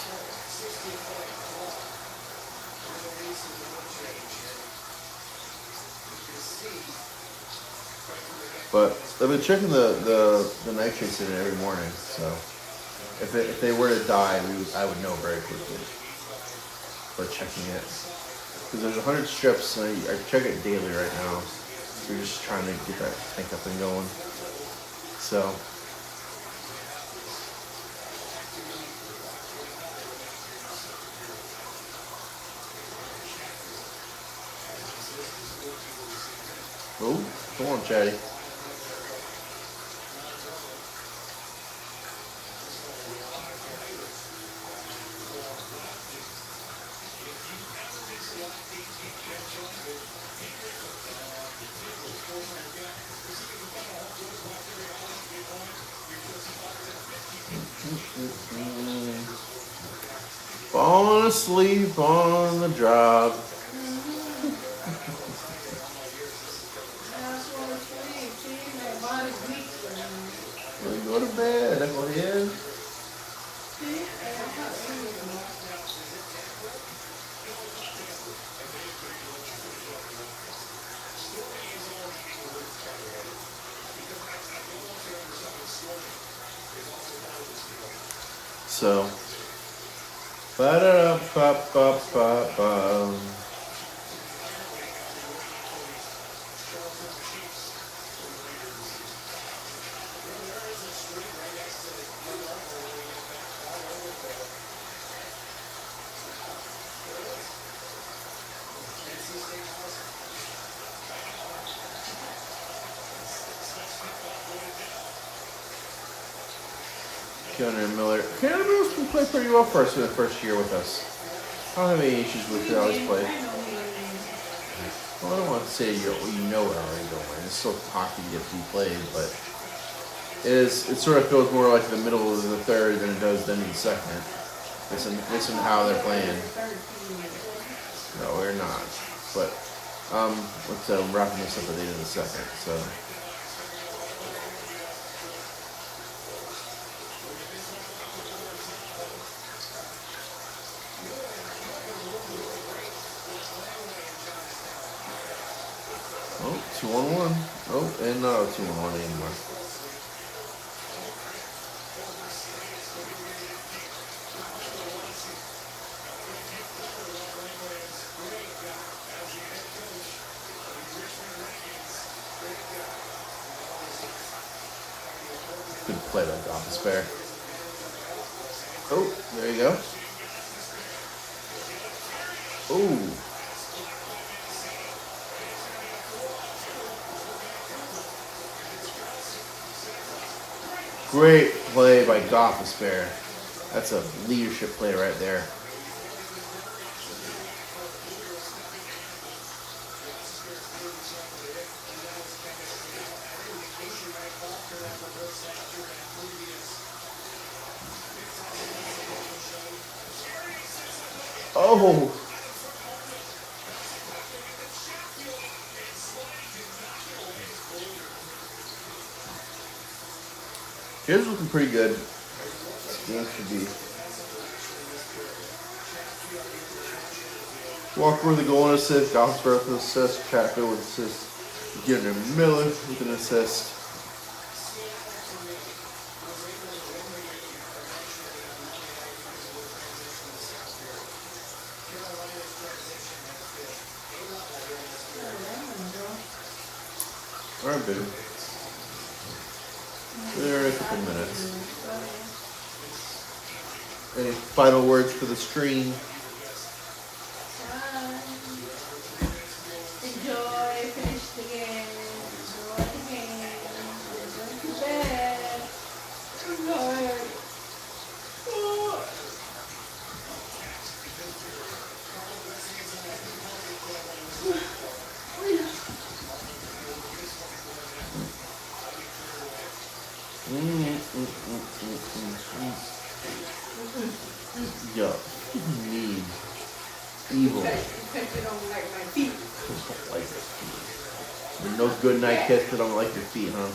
A: But I've been checking the nitrates in it every morning, so if they were to die, I would know very quickly by checking it. Because there's 100 strips, and I check it daily right now. We're just trying to get that tank up and going. So. Oh, come on, Chatty. Falling asleep on the job. Well, go to bed, knucklehead. So, ba-da-da-ba-ba-ba-ba. Keanu Miller. Keanu Miller's been playing pretty well for us in the first year with us. I don't have any issues with how he's played. Well, I don't want to say you know it already, don't worry. It's still hockey to be played, but it sort of feels more like the middle of the third than it does then in the second. Listen how they're playing. No, we're not. But let's wrapping this up at the end of the second. So. Oh, 2-on-1. Oh, and not 2-on-1 anymore. Good play by Office Bear. Oh, there you go. Oh. Great play by Gothisbear. That's a leadership play right there. Oh! Here's looking pretty good. This game should be. Walker with the goal and assist, Gosper with the assist, Chatfield with assist, Gardner Miller with an assist. All right, baby. There are a couple minutes. Any final words for the stream?
B: Enjoy, finish the game, enjoy the game, enjoy the bed, enjoy.
A: Yo, mean, evil.
B: Because you don't like my feet.
A: Like it. You're no good night kiss because I don't like your feet, huh?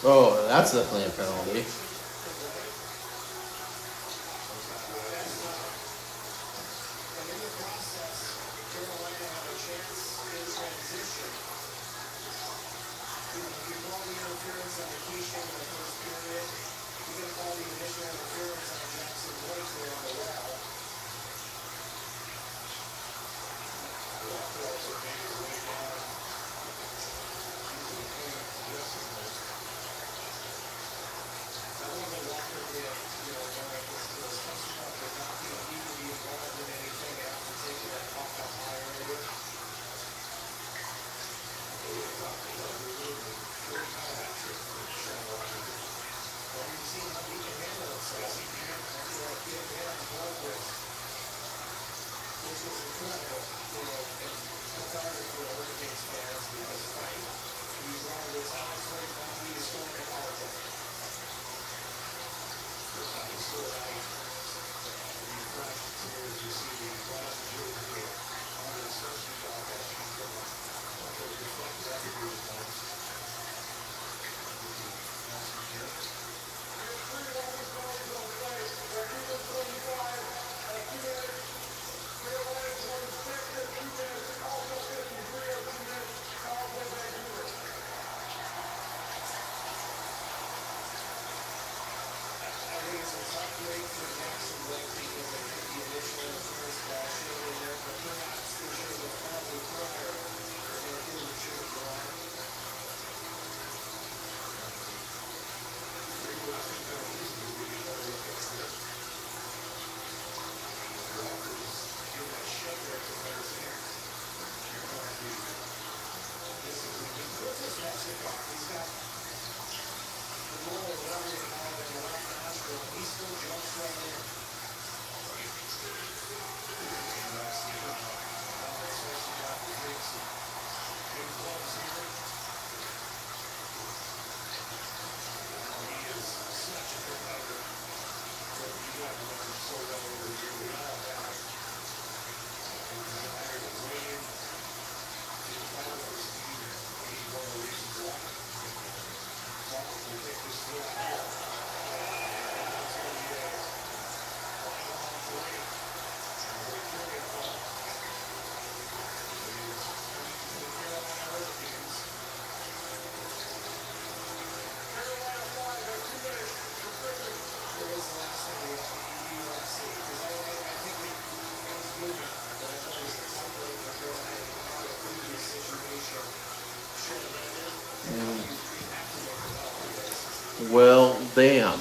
A: Oh, that's definitely a penalty. Well, damn.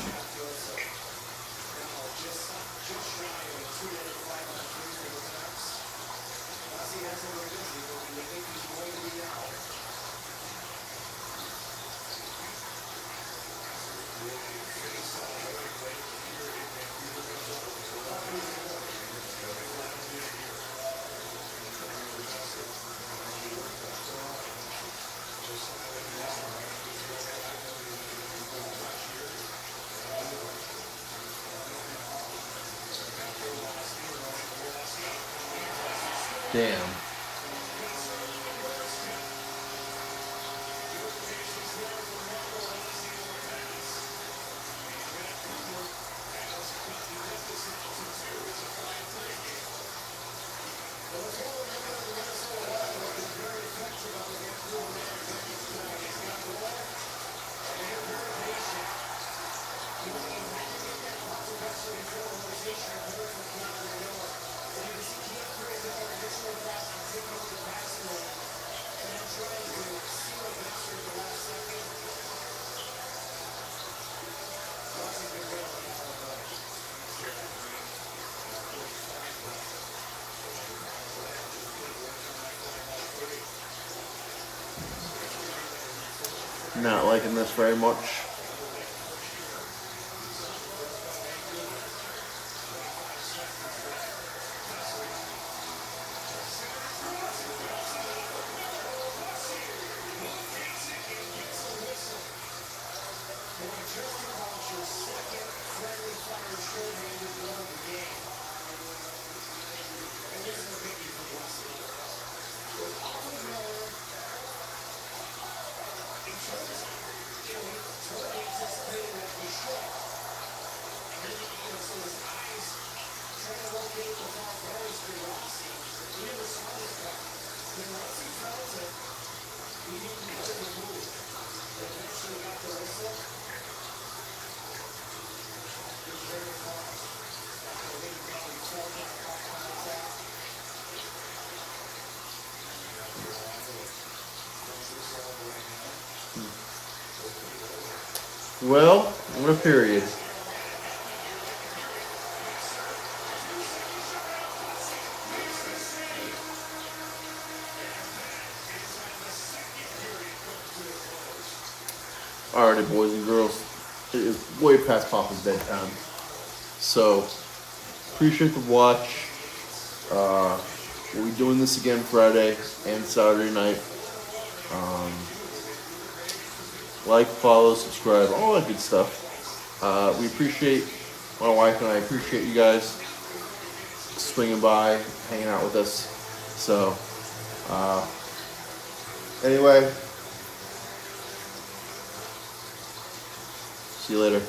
A: Damn. Not liking this very much. Well, what a period. Alrighty, boys and girls. It is way past Papa's bedtime. So, appreciate the watch. We'll be doing this again Friday and Saturday night. Like, follow, subscribe, all that good stuff. We appreciate, my wife and I appreciate you guys swinging by, hanging out with us. So, anyway, see you later.